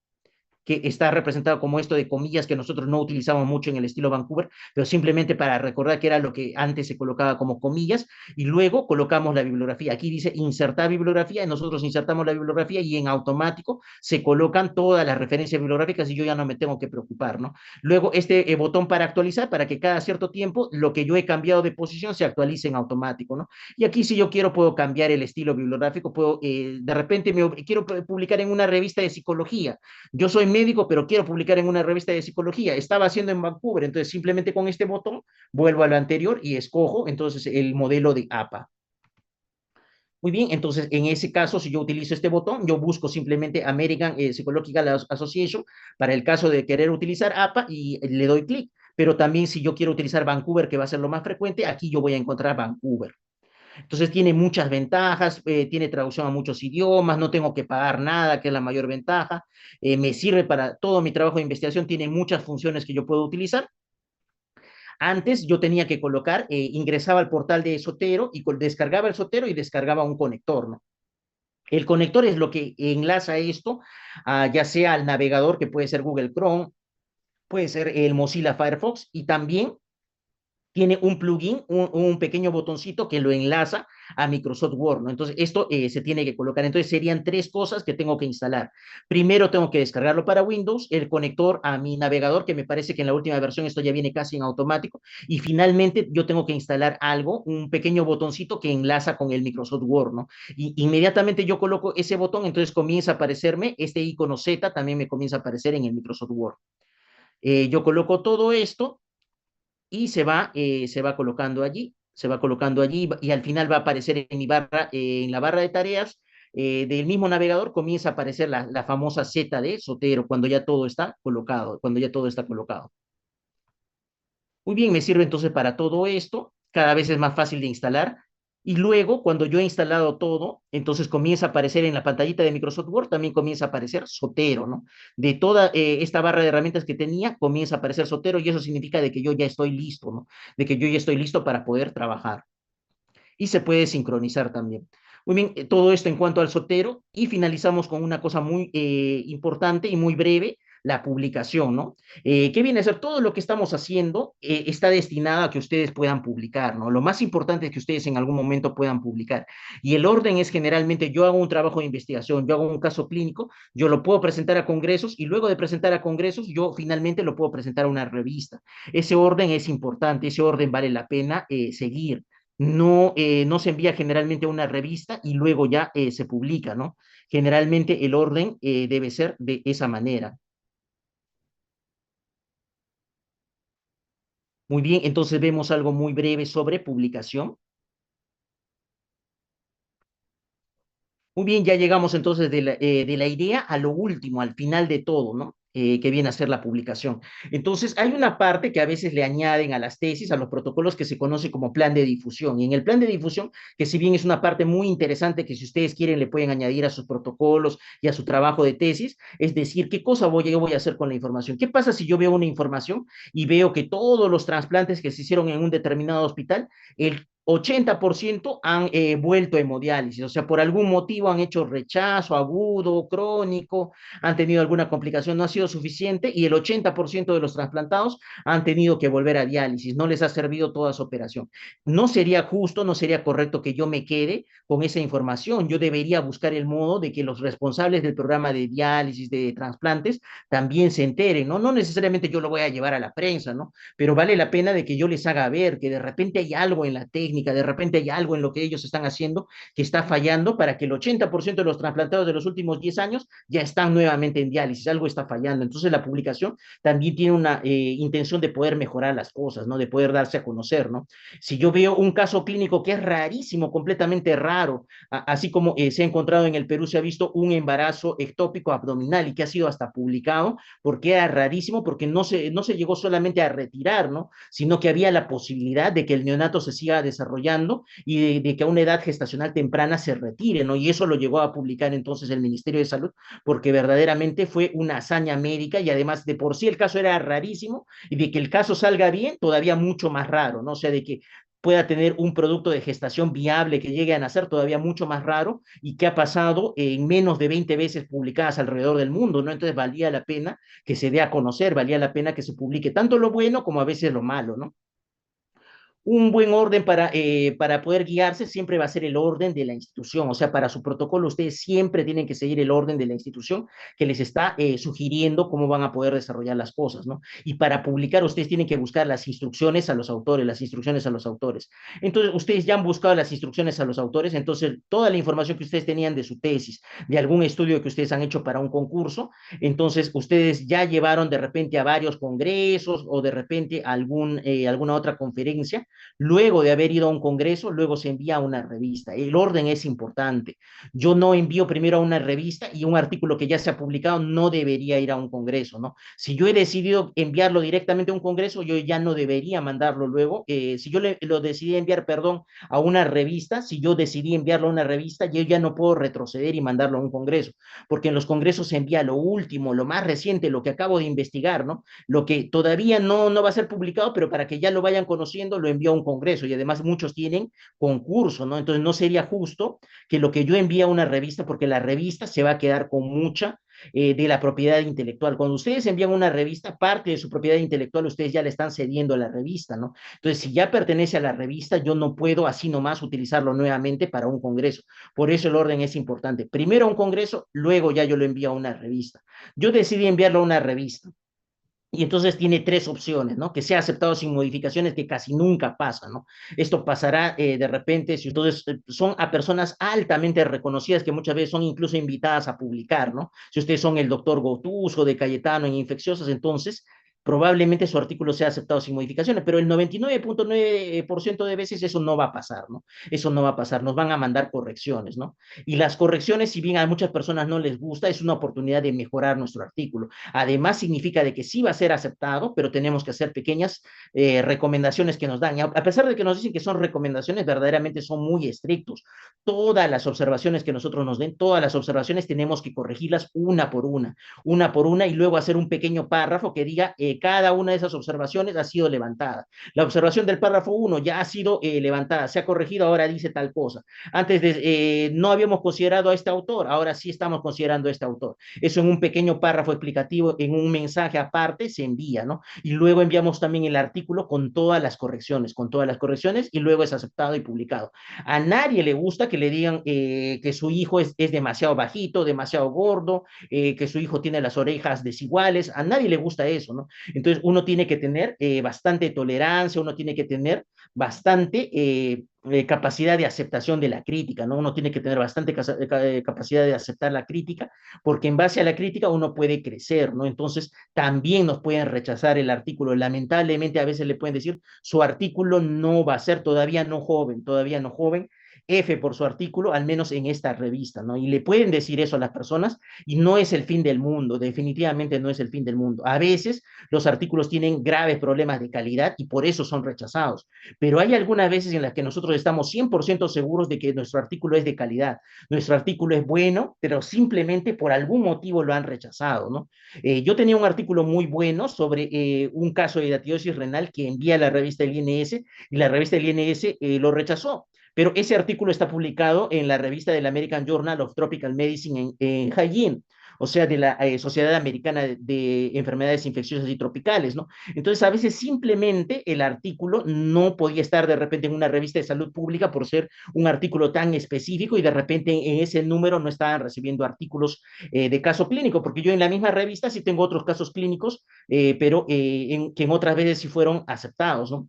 que está representado como esto de comillas que nosotros no utilizamos mucho en el estilo Vancouver, pero simplemente para recordar que era lo que antes se colocaba como comillas, y luego colocamos la bibliografía. Aquí dice insertar bibliografía, y nosotros insertamos la bibliografía y en automático se colocan todas las referencias bibliográficas y yo ya no me tengo que preocupar, ¿no? Luego este botón para actualizar, para que cada cierto tiempo lo que yo he cambiado de posición se actualice en automático, ¿no? Y aquí si yo quiero puedo cambiar el estilo bibliográfico, puedo, de repente quiero publicar en una revista de psicología. Yo soy médico, pero quiero publicar en una revista de psicología. Estaba haciendo en Vancouver, entonces simplemente con este botón vuelvo a lo anterior y escojo entonces el modelo de APA. Muy bien, entonces en ese caso, si yo utilizo este botón, yo busco simplemente American Psychological Association para el caso de querer utilizar APA y le doy clic. Pero también si yo quiero utilizar Vancouver, que va a ser lo más frecuente, aquí yo voy a encontrar Vancouver. Entonces tiene muchas ventajas, tiene traducción a muchos idiomas, no tengo que pagar nada, que es la mayor ventaja. Me sirve para todo mi trabajo de investigación, tiene muchas funciones que yo puedo utilizar. Antes yo tenía que colocar, ingresaba al portal de Sotero y descargaba el Sotero y descargaba un conector, ¿no? El conector es lo que enlaza esto, ya sea al navegador, que puede ser Google Chrome, puede ser el Mozilla Firefox, y también tiene un plugin, un pequeño botoncito que lo enlaza a Microsoft Word, ¿no? Entonces, esto se tiene que colocar. Entonces, serían 3 cosas que tengo que instalar. Primero, tengo que descargarlo para Windows, el conector a mi navegador, que me parece que en la última versión esto ya viene casi en automático. Y finalmente, yo tengo que instalar algo, un pequeño botoncito que enlaza con el Microsoft Word, ¿no? Y inmediatamente yo coloco ese botón, entonces comienza a aparecerme este icono Z, también me comienza a aparecer en el Microsoft Word. Yo coloco todo esto y se va colocando allí, se va colocando allí y al final va a aparecer en mi barra, en la barra de tareas del mismo navegador comienza a aparecer la famosa Z de Sotero cuando ya todo está colocado, cuando ya todo está colocado. Muy bien, me sirve entonces para todo esto, cada vez es más fácil de instalar. Y luego, cuando yo he instalado todo, entonces comienza a aparecer en la pantallita de Microsoft Word, también comienza a aparecer Sotero, ¿no? De toda esta barra de herramientas que tenía, comienza a aparecer Sotero y eso significa de que yo ya estoy listo, ¿no? De que yo ya estoy listo para poder trabajar. Y se puede sincronizar también. Muy bien, todo esto en cuanto al Sotero y finalizamos con una cosa muy importante y muy breve, la publicación, ¿no? ¿Qué viene a ser? Todo lo que estamos haciendo está destinado a que ustedes puedan publicar, ¿no? Lo más importante es que ustedes en algún momento puedan publicar. Y el orden es generalmente, yo hago un trabajo de investigación, yo hago un caso clínico, yo lo puedo presentar a congresos y luego de presentar a congresos, yo finalmente lo puedo presentar a una revista. Ese orden es importante, ese orden vale la pena seguir. No, no se envía generalmente a una revista y luego ya se publica, ¿no? Generalmente el orden debe ser de esa manera. Muy bien, entonces vemos algo muy breve sobre publicación. Muy bien, ya llegamos entonces de la idea a lo último, al final de todo, ¿no? Que viene a ser la publicación. Entonces, hay una parte que a veces le añaden a las tesis, a los protocolos, que se conoce como plan de difusión. Y en el plan de difusión, que si bien es una parte muy interesante que si ustedes quieren le pueden añadir a sus protocolos y a su trabajo de tesis, es decir, ¿qué cosa yo voy a hacer con la información? ¿Qué pasa si yo veo una información y veo que todos los trasplantes que se hicieron en un determinado hospital, el 80% han vuelto a hemodiálisis, o sea, por algún motivo han hecho rechazo agudo, crónico, han tenido alguna complicación, no ha sido suficiente y el 80% de los trasplantados han tenido que volver a diálisis, no les ha servido toda su operación. No sería justo, no sería correcto que yo me quede con esa información, yo debería buscar el modo de que los responsables del programa de diálisis, de trasplantes, también se enteren, ¿no? No necesariamente yo lo voy a llevar a la prensa, ¿no? Pero vale la pena de que yo les haga ver que de repente hay algo en la técnica, de repente hay algo en lo que ellos están haciendo que está fallando para que el 80% de los trasplantados de los últimos 10 años ya están nuevamente en diálisis, algo está fallando. Entonces la publicación también tiene una intención de poder mejorar las cosas, ¿no? De poder darse a conocer, ¿no? Si yo veo un caso clínico que es rarísimo, completamente raro, así como se ha encontrado en el Perú, se ha visto un embarazo ectópico abdominal y que ha sido hasta publicado, porque era rarísimo, porque no se llegó solamente a retirar, ¿no? Sino que había la posibilidad de que el neonato se siga desarrollando y de que a una edad gestacional temprana se retire, ¿no? Y eso lo llegó a publicar entonces el Ministerio de Salud, porque verdaderamente fue una hazaña médica y además de por sí el caso era rarísimo y de que el caso salga bien, todavía mucho más raro, ¿no? O sea, de que pueda tener un producto de gestación viable que llegue a nacer todavía mucho más raro y que ha pasado en menos de 20 veces publicadas alrededor del mundo, ¿no? Entonces valía la pena que se dé a conocer, valía la pena que se publique tanto lo bueno como a veces lo malo, ¿no? Un buen orden para poder guiarse siempre va a ser el orden de la institución. O sea, para su protocolo ustedes siempre tienen que seguir el orden de la institución que les está sugiriendo cómo van a poder desarrollar las cosas, ¿no? Y para publicar ustedes tienen que buscar las instrucciones a los autores, las instrucciones a los autores. Entonces, ustedes ya han buscado las instrucciones a los autores, entonces toda la información que ustedes tenían de su tesis, de algún estudio que ustedes han hecho para un concurso, entonces ustedes ya llevaron de repente a varios congresos o de repente a alguna otra conferencia. Luego de haber ido a un congreso, luego se envía a una revista. El orden es importante. Yo no envío primero a una revista y un artículo que ya se ha publicado no debería ir a un congreso, ¿no? Si yo he decidido enviarlo directamente a un congreso, yo ya no debería mandarlo luego. Si yo lo decidí enviar, perdón, a una revista, si yo decidí enviarlo a una revista, yo ya no puedo retroceder y mandarlo a un congreso, porque en los congresos se envía lo último, lo más reciente, lo que acabo de investigar, ¿no? Lo que todavía no va a ser publicado, pero para que ya lo vayan conociendo, lo envío a un congreso y además muchos tienen concurso, ¿no? Entonces no sería justo que lo que yo envíe a una revista, porque la revista se va a quedar con mucha de la propiedad intelectual. Cuando ustedes envían una revista, parte de su propiedad intelectual, ustedes ya le están cediendo a la revista, ¿no? Entonces, si ya pertenece a la revista, yo no puedo así nomás utilizarlo nuevamente para un congreso. Por eso el orden es importante. Primero a un congreso, luego ya yo lo envío a una revista. Yo decidí enviarlo a una revista. Y entonces tiene tres opciones, ¿no? Que sea aceptado sin modificaciones, que casi nunca pasa, ¿no? Esto pasará de repente si ustedes son a personas altamente reconocidas que muchas veces son incluso invitadas a publicar, ¿no? Si ustedes son el doctor Gotuso de Cayetano en infecciosas, entonces probablemente su artículo sea aceptado sin modificaciones, pero el 99.9% de veces eso no va a pasar, ¿no? Eso no va a pasar, nos van a mandar correcciones, ¿no? Y las correcciones, si bien a muchas personas no les gusta, es una oportunidad de mejorar nuestro artículo. Además, significa de que sí va a ser aceptado, pero tenemos que hacer pequeñas recomendaciones que nos dan. Y a pesar de que nos dicen que son recomendaciones, verdaderamente son muy estrictos. Todas las observaciones que nosotros nos den, todas las observaciones tenemos que corregirlas una por una, y luego hacer un pequeño párrafo que diga cada una de esas observaciones ha sido levantada. La observación del párrafo 1 ya ha sido levantada, se ha corregido, ahora dice tal cosa. Antes no habíamos considerado a este autor, ahora sí estamos considerando a este autor. Eso en un pequeño párrafo explicativo, en un mensaje aparte, se envía, ¿no? Y luego enviamos también el artículo con todas las correcciones, y luego es aceptado y publicado. A nadie le gusta que le digan que su hijo es demasiado bajito, demasiado gordo, que su hijo tiene las orejas desiguales, a nadie le gusta eso, ¿no? Entonces uno tiene que tener bastante tolerancia, uno tiene que tener bastante capacidad de aceptación de la crítica, ¿no? Uno tiene que tener bastante capacidad de aceptar la crítica, porque en base a la crítica uno puede crecer, ¿no? Entonces también nos pueden rechazar el artículo, lamentablemente a veces le pueden decir, su artículo no va a ser todavía no joven, F por su artículo, al menos en esta revista, ¿no? Y le pueden decir eso a las personas y no es el fin del mundo, definitivamente no es el fin del mundo. A veces los artículos tienen graves problemas de calidad y por eso son rechazados, pero hay algunas veces en las que nosotros estamos 100% seguros de que nuestro artículo es de calidad, nuestro artículo es bueno, pero simplemente por algún motivo lo han rechazado, ¿no? Yo tenía un artículo muy bueno sobre un caso de hidatidiosis renal que envía a la revista del INS y la revista del INS lo rechazó. Pero ese artículo está publicado en la revista del American Journal of Tropical Medicine en Hygiene, o sea, de la Sociedad Americana de Enfermedades Infecciosas y Tropicales, ¿no? Entonces, a veces simplemente el artículo no podía estar de repente en una revista de salud pública por ser un artículo tan específico y de repente en ese número no estaban recibiendo artículos de caso clínico, porque yo en la misma revista sí tengo otros casos clínicos, pero que en otras veces sí fueron aceptados, ¿no?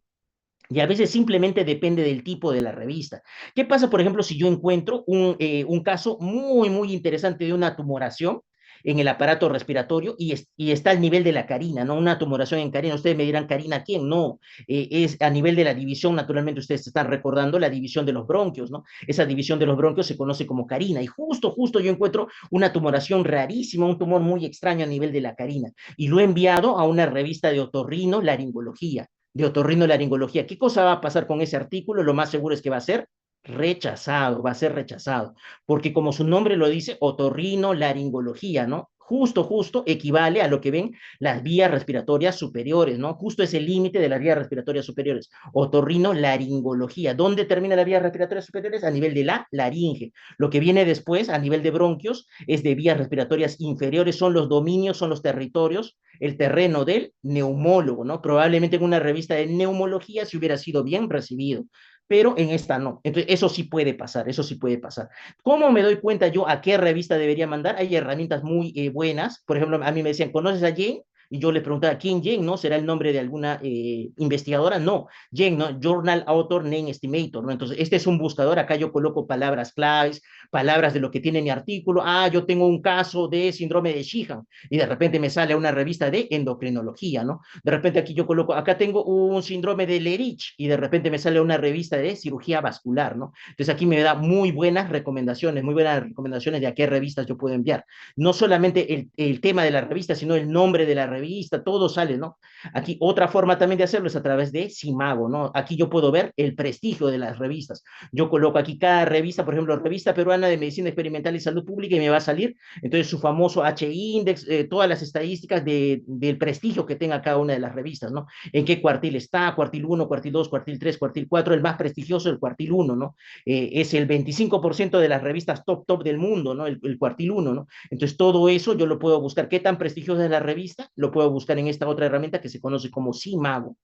Y a veces simplemente depende del tipo de la revista. ¿Qué pasa, por ejemplo, si yo encuentro un caso muy, muy interesante de una tumoración en el aparato respiratorio y está al nivel de la carina, ¿no? Una tumoración en carina. Ustedes me dirán, ¿carina quién? No, es a nivel de la división, naturalmente ustedes están recordando la división de los bronquios, ¿no? Esa división de los bronquios se conoce como carina. Y justo yo encuentro una tumoración rarísima, un tumor muy extraño a nivel de la carina. Y lo he enviado a una revista de otorrino laringología de otorrinolaringología. ¿Qué cosa va a pasar con ese artículo? Lo más seguro es que va a ser rechazado, va a ser rechazado, porque como su nombre lo dice, otorrinolaringología, ¿no? Justo equivale a lo que ven las vías respiratorias superiores, ¿no? Justo es el límite de las vías respiratorias superiores. Otorrinolaringología. ¿Dónde termina las vías respiratorias superiores? A nivel de la laringe. Lo que viene después, a nivel de bronquios, es de vías respiratorias inferiores, son los dominios, son los territorios, el terreno del neumólogo, ¿no? Probablemente en una revista de neumología se hubiera sido bien recibido, pero en esta no. Entonces, eso sí puede pasar, eso sí puede pasar. ¿Cómo me doy cuenta yo a qué revista debería mandar? Hay herramientas muy buenas. Por ejemplo, a mí me decían, ¿conoces a Jane? Y yo le preguntaba, ¿quién Jane? ¿No? ¿Será el nombre de alguna investigadora? No, Jane, ¿no? Journal Author Name Estimator, ¿no? Entonces, este es un buscador. Acá yo coloco palabras claves, palabras de lo que tiene mi artículo. Ah, yo tengo un caso de síndrome de Sheehan y de repente me sale una revista de endocrinología, ¿no? De repente aquí yo coloco, acá tengo un síndrome de Lerich y de repente me sale una revista de cirugía vascular, ¿no? Entonces aquí me da muy buenas recomendaciones de a qué revistas yo puedo enviar. No solamente el tema de la revista, sino el nombre de la revista, todo sale, ¿no? Aquí otra forma también de hacerlo es a través de Simago, ¿no? Aquí yo puedo ver el prestigio de las revistas. Yo coloco aquí cada revista, por ejemplo, Revista Peruana de Medicina Experimental y Salud Pública y me va a salir entonces su famoso H-Index, todas las estadísticas del prestigio que tenga cada una de las revistas, ¿no? En qué cuartil está, cuartil 1, cuartil 2, cuartil 3, cuartil 4, el más prestigioso, el cuartil 1, ¿no? Es el 25% de las revistas top del mundo, ¿no? El cuartil 1, ¿no? Entonces todo eso yo lo puedo buscar. ¿Qué tan prestigiosa es la revista? Lo puedo buscar en esta otra herramienta que se conoce como Simago.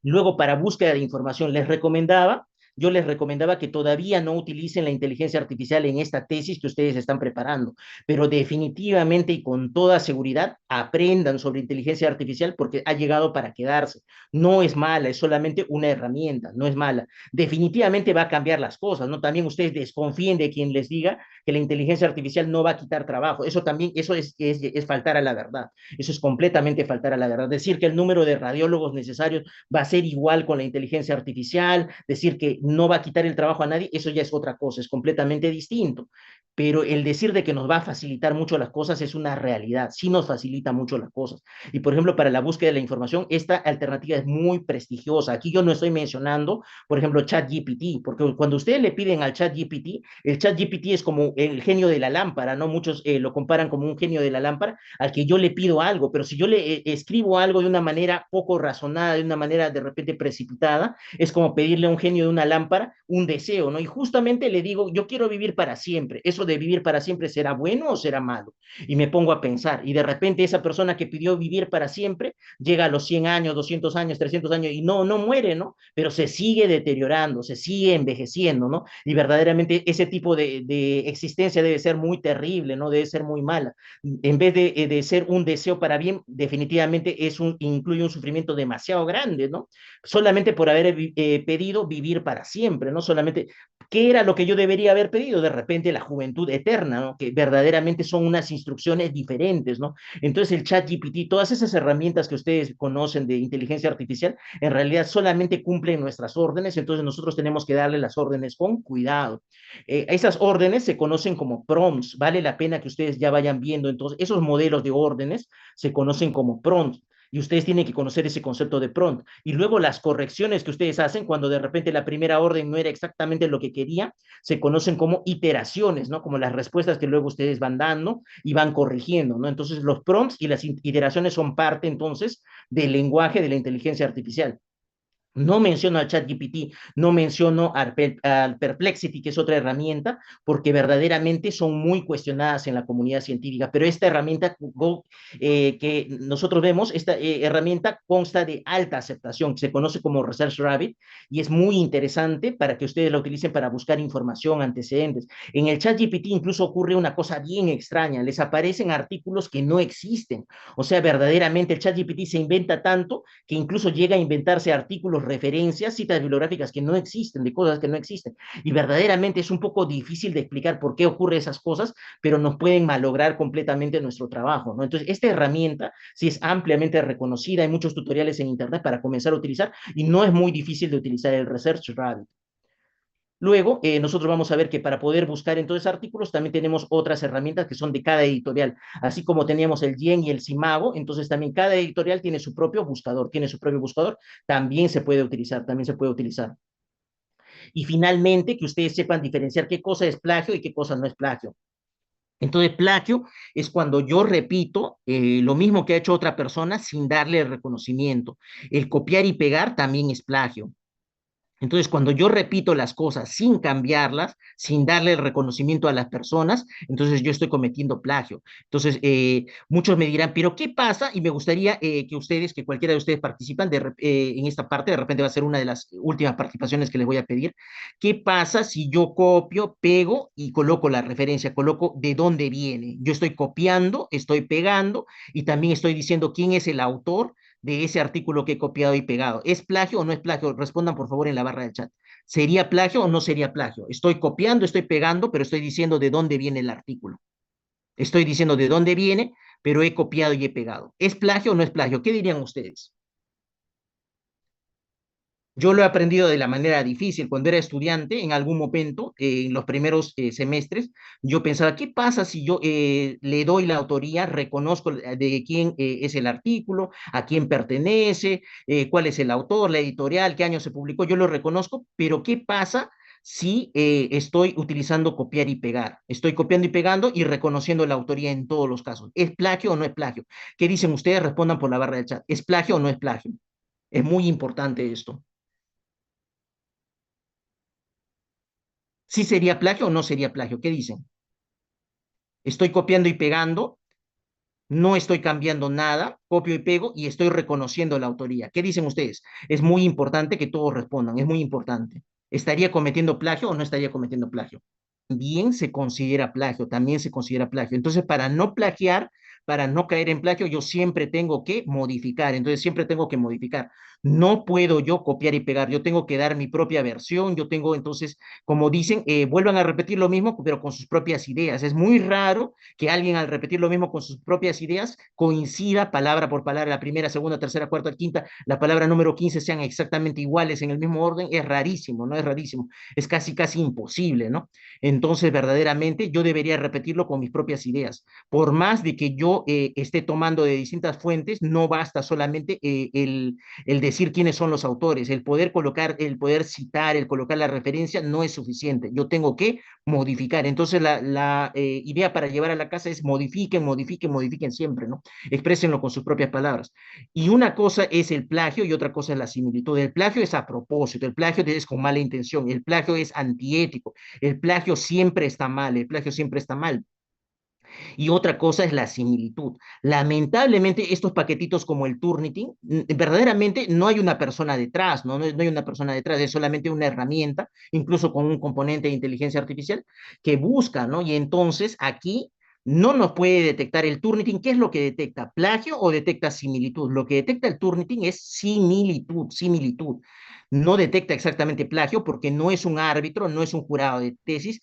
Luego, para búsqueda de información, yo les recomendaba que todavía no utilicen la inteligencia artificial en esta tesis que ustedes están preparando, pero definitivamente y con toda seguridad aprendan sobre inteligencia artificial porque ha llegado para quedarse. No es mala, es solamente una herramienta, no es mala. Definitivamente va a cambiar las cosas, ¿no? También ustedes desconfíen de quien les diga que la inteligencia artificial no va a quitar trabajo. Eso también, eso es faltar a la verdad. Eso es completamente faltar a la verdad. Decir que el número de radiólogos necesarios va a ser igual con la inteligencia artificial, decir que no va a quitar el trabajo a nadie, eso ya es otra cosa, es completamente distinto. Pero el decir de que nos va a facilitar mucho las cosas es una realidad, sí nos facilita mucho las cosas. Y por ejemplo, para la búsqueda de la información, esta alternativa es muy prestigiosa. Aquí yo no estoy mencionando, por ejemplo, ChatGPT, porque cuando ustedes le piden al ChatGPT, el ChatGPT es como el genio de la lámpara, ¿no? Muchos lo comparan como un genio de la lámpara al que yo le pido algo, pero si yo le escribo algo de una manera poco razonada, de una manera de repente precipitada, es como pedirle a un genio de una lámpara un deseo, ¿no? Y justamente le digo, yo quiero vivir para siempre. ¿Eso de vivir para siempre será bueno o será malo? Y me pongo a pensar, y de repente esa persona que pidió vivir para siempre llega a los 100 años, 200 años, 300 años y no muere, ¿no? Pero se sigue deteriorando, se sigue envejeciendo, ¿no? Y verdaderamente ese tipo de existencia debe ser muy terrible, ¿no? Debe ser muy mala. En vez de ser un deseo para bien, definitivamente incluye un sufrimiento demasiado grande, ¿no? Solamente por haber pedido vivir para siempre, ¿no? Solamente, ¿qué era lo que yo debería haber pedido? De repente la juventud similitud eterna, ¿no? Que verdaderamente son unas instrucciones diferentes, ¿no? Entonces el ChatGPT, todas esas herramientas que ustedes conocen de inteligencia artificial, en realidad solamente cumplen nuestras órdenes, entonces nosotros tenemos que darle las órdenes con cuidado. Esas órdenes se conocen como prompts, vale la pena que ustedes ya vayan viendo, entonces esos modelos de órdenes se conocen como prompts. Y ustedes tienen que conocer ese concepto de prompt. Y luego las correcciones que ustedes hacen cuando de repente la primera orden no era exactamente lo que quería, se conocen como iteraciones, ¿no? Como las respuestas que luego ustedes van dando y van corrigiendo, ¿no? Entonces los prompts y las iteraciones son parte entonces del lenguaje de la inteligencia artificial. No menciono al ChatGPT, no menciono al Perplexity, que es otra herramienta, porque verdaderamente son muy cuestionadas en la comunidad científica. Pero esta herramienta que nosotros vemos, esta herramienta consta de alta aceptación, que se conoce como Research Rabbit, y es muy interesante para que ustedes la utilicen para buscar información, antecedentes. En el ChatGPT incluso ocurre una cosa bien extraña, les aparecen artículos que no existen. O sea, verdaderamente el ChatGPT se inventa tanto que incluso llega a inventarse artículos, referencias, citas bibliográficas que no existen, de cosas que no existen. Y verdaderamente es un poco difícil de explicar por qué ocurre esas cosas, pero nos pueden malograr completamente nuestro trabajo, ¿no? Entonces, esta herramienta sí es ampliamente reconocida, hay muchos tutoriales en Internet para comenzar a utilizar y no es muy difícil de utilizar el Research Rabbit. Luego, nosotros vamos a ver que para poder buscar en todos esos artículos también tenemos otras herramientas que son de cada editorial. Así como teníamos el Yen y el Simago, entonces también cada editorial tiene su propio buscador, también se puede utilizar, también se puede utilizar. Y finalmente, que ustedes sepan diferenciar qué cosa es plagio y qué cosa no es plagio. Entonces, plagio es cuando yo repito lo mismo que ha hecho otra persona sin darle el reconocimiento. El copiar y pegar también es plagio. Entonces, cuando yo repito las cosas sin cambiarlas, sin darle el reconocimiento a las personas, entonces yo estoy cometiendo plagio. Entonces, muchos me dirán, pero ¿qué pasa? Y me gustaría que ustedes, que cualquiera de ustedes participan en esta parte, de repente va a ser una de las últimas participaciones que les voy a pedir. ¿Qué pasa si yo copio, pego y coloco la referencia, coloco de dónde viene? Yo estoy copiando, estoy pegando y también estoy diciendo quién es el autor de ese artículo que he copiado y pegado. ¿Es plagio o no es plagio? Respondan por favor en la barra del chat. ¿Sería plagio o no sería plagio? Estoy copiando, estoy pegando, pero estoy diciendo de dónde viene el artículo. Estoy diciendo de dónde viene, pero he copiado y he pegado. ¿Es plagio o no es plagio? ¿Qué dirían ustedes? Yo lo he aprendido de la manera difícil. Cuando era estudiante, en algún momento, en los primeros semestres, yo pensaba, ¿qué pasa si yo le doy la autoría, reconozco de quién es el artículo, a quién pertenece, cuál es el autor, la editorial, qué año se publicó? Yo lo reconozco, pero ¿qué pasa si estoy utilizando copiar y pegar? Estoy copiando y pegando y reconociendo la autoría en todos los casos. ¿Es plagio o no es plagio? ¿Qué dicen ustedes? Respondan por la barra del chat. ¿Es plagio o no es plagio? Es muy importante esto. ¿Sí sería plagio o no sería plagio? ¿Qué dicen? Estoy copiando y pegando, no estoy cambiando nada, copio y pego y estoy reconociendo la autoría. ¿Qué dicen ustedes? Es muy importante que todos respondan, es muy importante. ¿Estaría cometiendo plagio o no estaría cometiendo plagio? También se considera plagio, también se considera plagio. Entonces, para no plagiar, para no caer en plagio, yo siempre tengo que modificar. Entonces, siempre tengo que modificar. No puedo yo copiar y pegar, yo tengo que dar mi propia versión, yo tengo entonces, como dicen, vuelvan a repetir lo mismo, pero con sus propias ideas. Es muy raro que alguien al repetir lo mismo con sus propias ideas coincida palabra por palabra, la primera, segunda, tercera, cuarta, quinta, la palabra número 15 sean exactamente iguales en el mismo orden, es rarísimo, ¿no? Es rarísimo, es casi, casi imposible, ¿no? Entonces, verdaderamente, yo debería repetirlo con mis propias ideas. Por más de que yo esté tomando de distintas fuentes, no basta solamente el decir quiénes son los autores, el poder colocar, el poder citar, el colocar la referencia no es suficiente. Yo tengo que modificar. Entonces, la idea para llevar a la casa es modifiquen, modifiquen, modifiquen siempre, ¿no? Exprésenlo con sus propias palabras. Y una cosa es el plagio y otra cosa es la similitud. El plagio es a propósito, el plagio es con mala intención, el plagio es antiético, el plagio siempre está mal, el plagio siempre está mal. Y otra cosa es la similitud. Lamentablemente, estos paquetitos como el Turnitin, verdaderamente no hay una persona detrás, ¿no? No hay una persona detrás, es solamente una herramienta, incluso con un componente de inteligencia artificial, que busca, ¿no? Y entonces aquí no nos puede detectar el Turnitin. ¿Qué es lo que detecta? ¿Plagio o detecta similitud? Lo que detecta el Turnitin es similitud, similitud. No detecta exactamente plagio porque no es un árbitro, no es un jurado de tesis,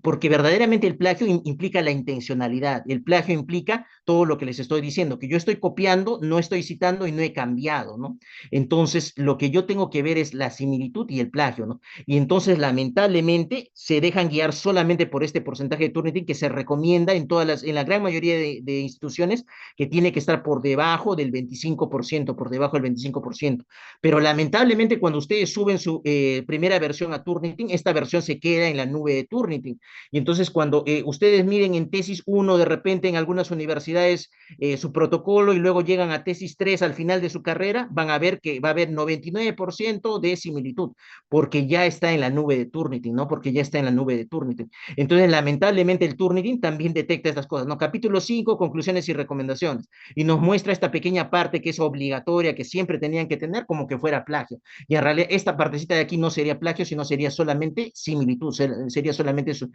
porque verdaderamente el plagio implica la intencionalidad, el plagio implica todo lo que les estoy diciendo, que yo estoy copiando, no estoy citando y no he cambiado, ¿no? Entonces, lo que yo tengo que ver es la similitud y el plagio, ¿no? Y entonces, lamentablemente, se dejan guiar solamente por este porcentaje de Turnitin que se recomienda en la gran mayoría de instituciones, que tiene que estar por debajo del 25%, por debajo del 25%. Pero lamentablemente, cuando ustedes suben su primera versión a Turnitin, esta versión se queda en la nube de Turnitin. Y entonces, cuando ustedes miden en tesis 1, de repente en algunas universidades, su protocolo, y luego llegan a tesis 3 al final de su carrera, van a ver que va a haber 99% de similitud, porque ya está en la nube de Turnitin, ¿no? Porque ya está en la nube de Turnitin. Entonces, lamentablemente, el Turnitin también detecta estas cosas, ¿no? Capítulo 5, conclusiones y recomendaciones. Y nos muestra esta pequeña parte que es obligatoria, que siempre tenían que tener, como que fuera plagio. Y en realidad, esta partecita de aquí no sería plagio, sino sería solamente similitud, sería solamente su,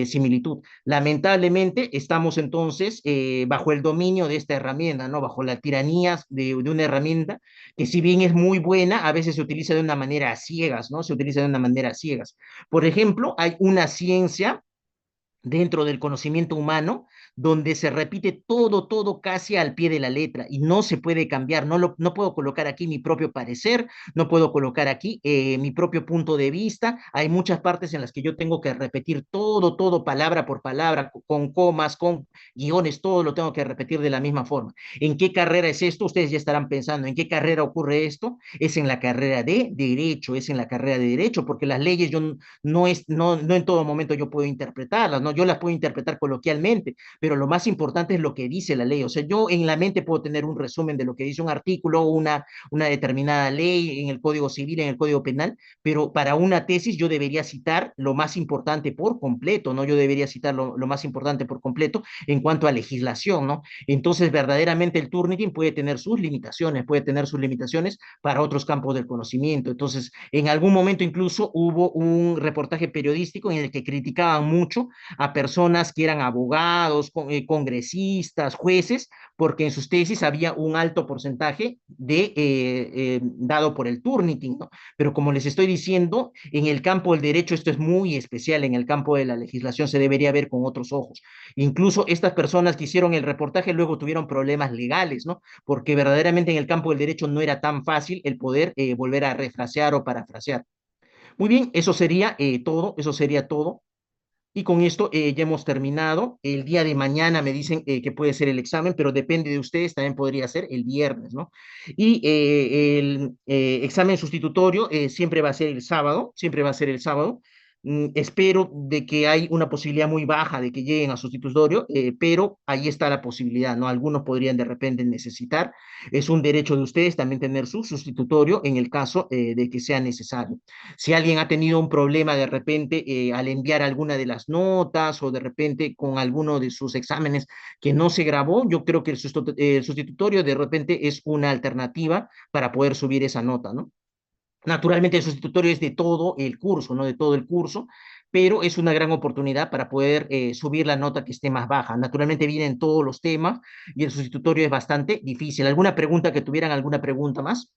similitud. Lamentablemente, estamos entonces bajo el dominio de esta herramienta, ¿no? Bajo la tiranía de una herramienta que, si bien es muy buena, a veces se utiliza de una manera a ciegas, ¿no? Se utiliza de una manera a ciegas. Por ejemplo, hay una ciencia dentro del conocimiento humano, donde se repite todo, todo casi al pie de la letra y no se puede cambiar. No puedo colocar aquí mi propio parecer, no puedo colocar aquí mi propio punto de vista. Hay muchas partes en las que yo tengo que repetir todo, todo, palabra por palabra, con comas, con guiones, todo lo tengo que repetir de la misma forma. ¿En qué carrera es esto? Ustedes ya estarán pensando, ¿en qué carrera ocurre esto? Es en la carrera de Derecho, es en la carrera de Derecho, porque las leyes yo no en todo momento yo puedo interpretarlas, ¿no? Yo las puedo interpretar coloquialmente, pero lo más importante es lo que dice la ley. O sea, yo en la mente puedo tener un resumen de lo que dice un artículo, una determinada ley en el Código Civil, en el Código Penal, pero para una tesis yo debería citar lo más importante por completo, ¿no? Yo debería citar lo más importante por completo en cuanto a legislación, ¿no? Entonces, verdaderamente el Turnitin puede tener sus limitaciones para otros campos del conocimiento. Entonces, en algún momento incluso hubo un reportaje periodístico en el que criticaban mucho a personas que eran abogados, congresistas, jueces, porque en sus tesis había un alto porcentaje dado por el Turnitin, ¿no? Pero como les estoy diciendo, en el campo del derecho esto es muy especial, en el campo de la legislación se debería ver con otros ojos. Incluso estas personas que hicieron el reportaje luego tuvieron problemas legales, ¿no? Porque verdaderamente en el campo del derecho no era tan fácil el poder volver a refrasear o parafrasear. Muy bien, eso sería todo, eso sería todo. Y con esto ya hemos terminado. El día de mañana me dicen que puede ser el examen, pero depende de ustedes, también podría ser el viernes, ¿no? Y el examen sustitutorio siempre va a ser el sábado, siempre va a ser el sábado. Espero de que hay una posibilidad muy baja de que lleguen a sustitutorio, pero ahí está la posibilidad, ¿no? Algunos podrían de repente necesitar. Es un derecho de ustedes también tener su sustitutorio en el caso de que sea necesario. Si alguien ha tenido un problema de repente al enviar alguna de las notas, o de repente con alguno de sus exámenes que no se grabó, yo creo que el sustitutorio de repente es una alternativa para poder subir esa nota, ¿no? Naturalmente el sustitutorio es de todo el curso, ¿no? De todo el curso, pero es una gran oportunidad para poder subir la nota que esté más baja. Naturalmente vienen todos los temas y el sustitutorio es bastante difícil. ¿Alguna pregunta que tuvieran? ¿Alguna pregunta más?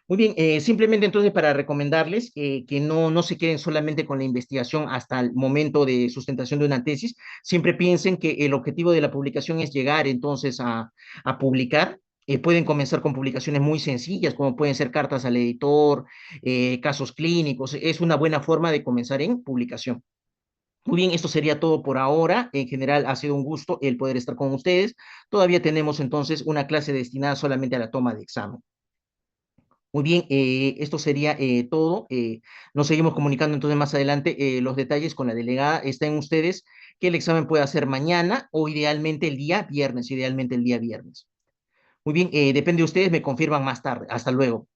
Muy bien, simplemente entonces para recomendarles que no se queden solamente con la investigación hasta el momento de sustentación de una tesis, siempre piensen que el objetivo de la publicación es llegar entonces a publicar. Pueden comenzar con publicaciones muy sencillas, como pueden ser cartas al editor, casos clínicos. Es una buena forma de comenzar en publicación. Muy bien, esto sería todo por ahora. En general, ha sido un gusto el poder estar con ustedes. Todavía tenemos entonces una clase destinada solamente a la toma de examen. Muy bien, esto sería todo. Nos seguimos comunicando entonces más adelante los detalles con la delegada. Está en ustedes que el examen pueda ser mañana o idealmente el día viernes, idealmente el día viernes. Muy bien, depende de ustedes, me confirman más tarde. Hasta luego.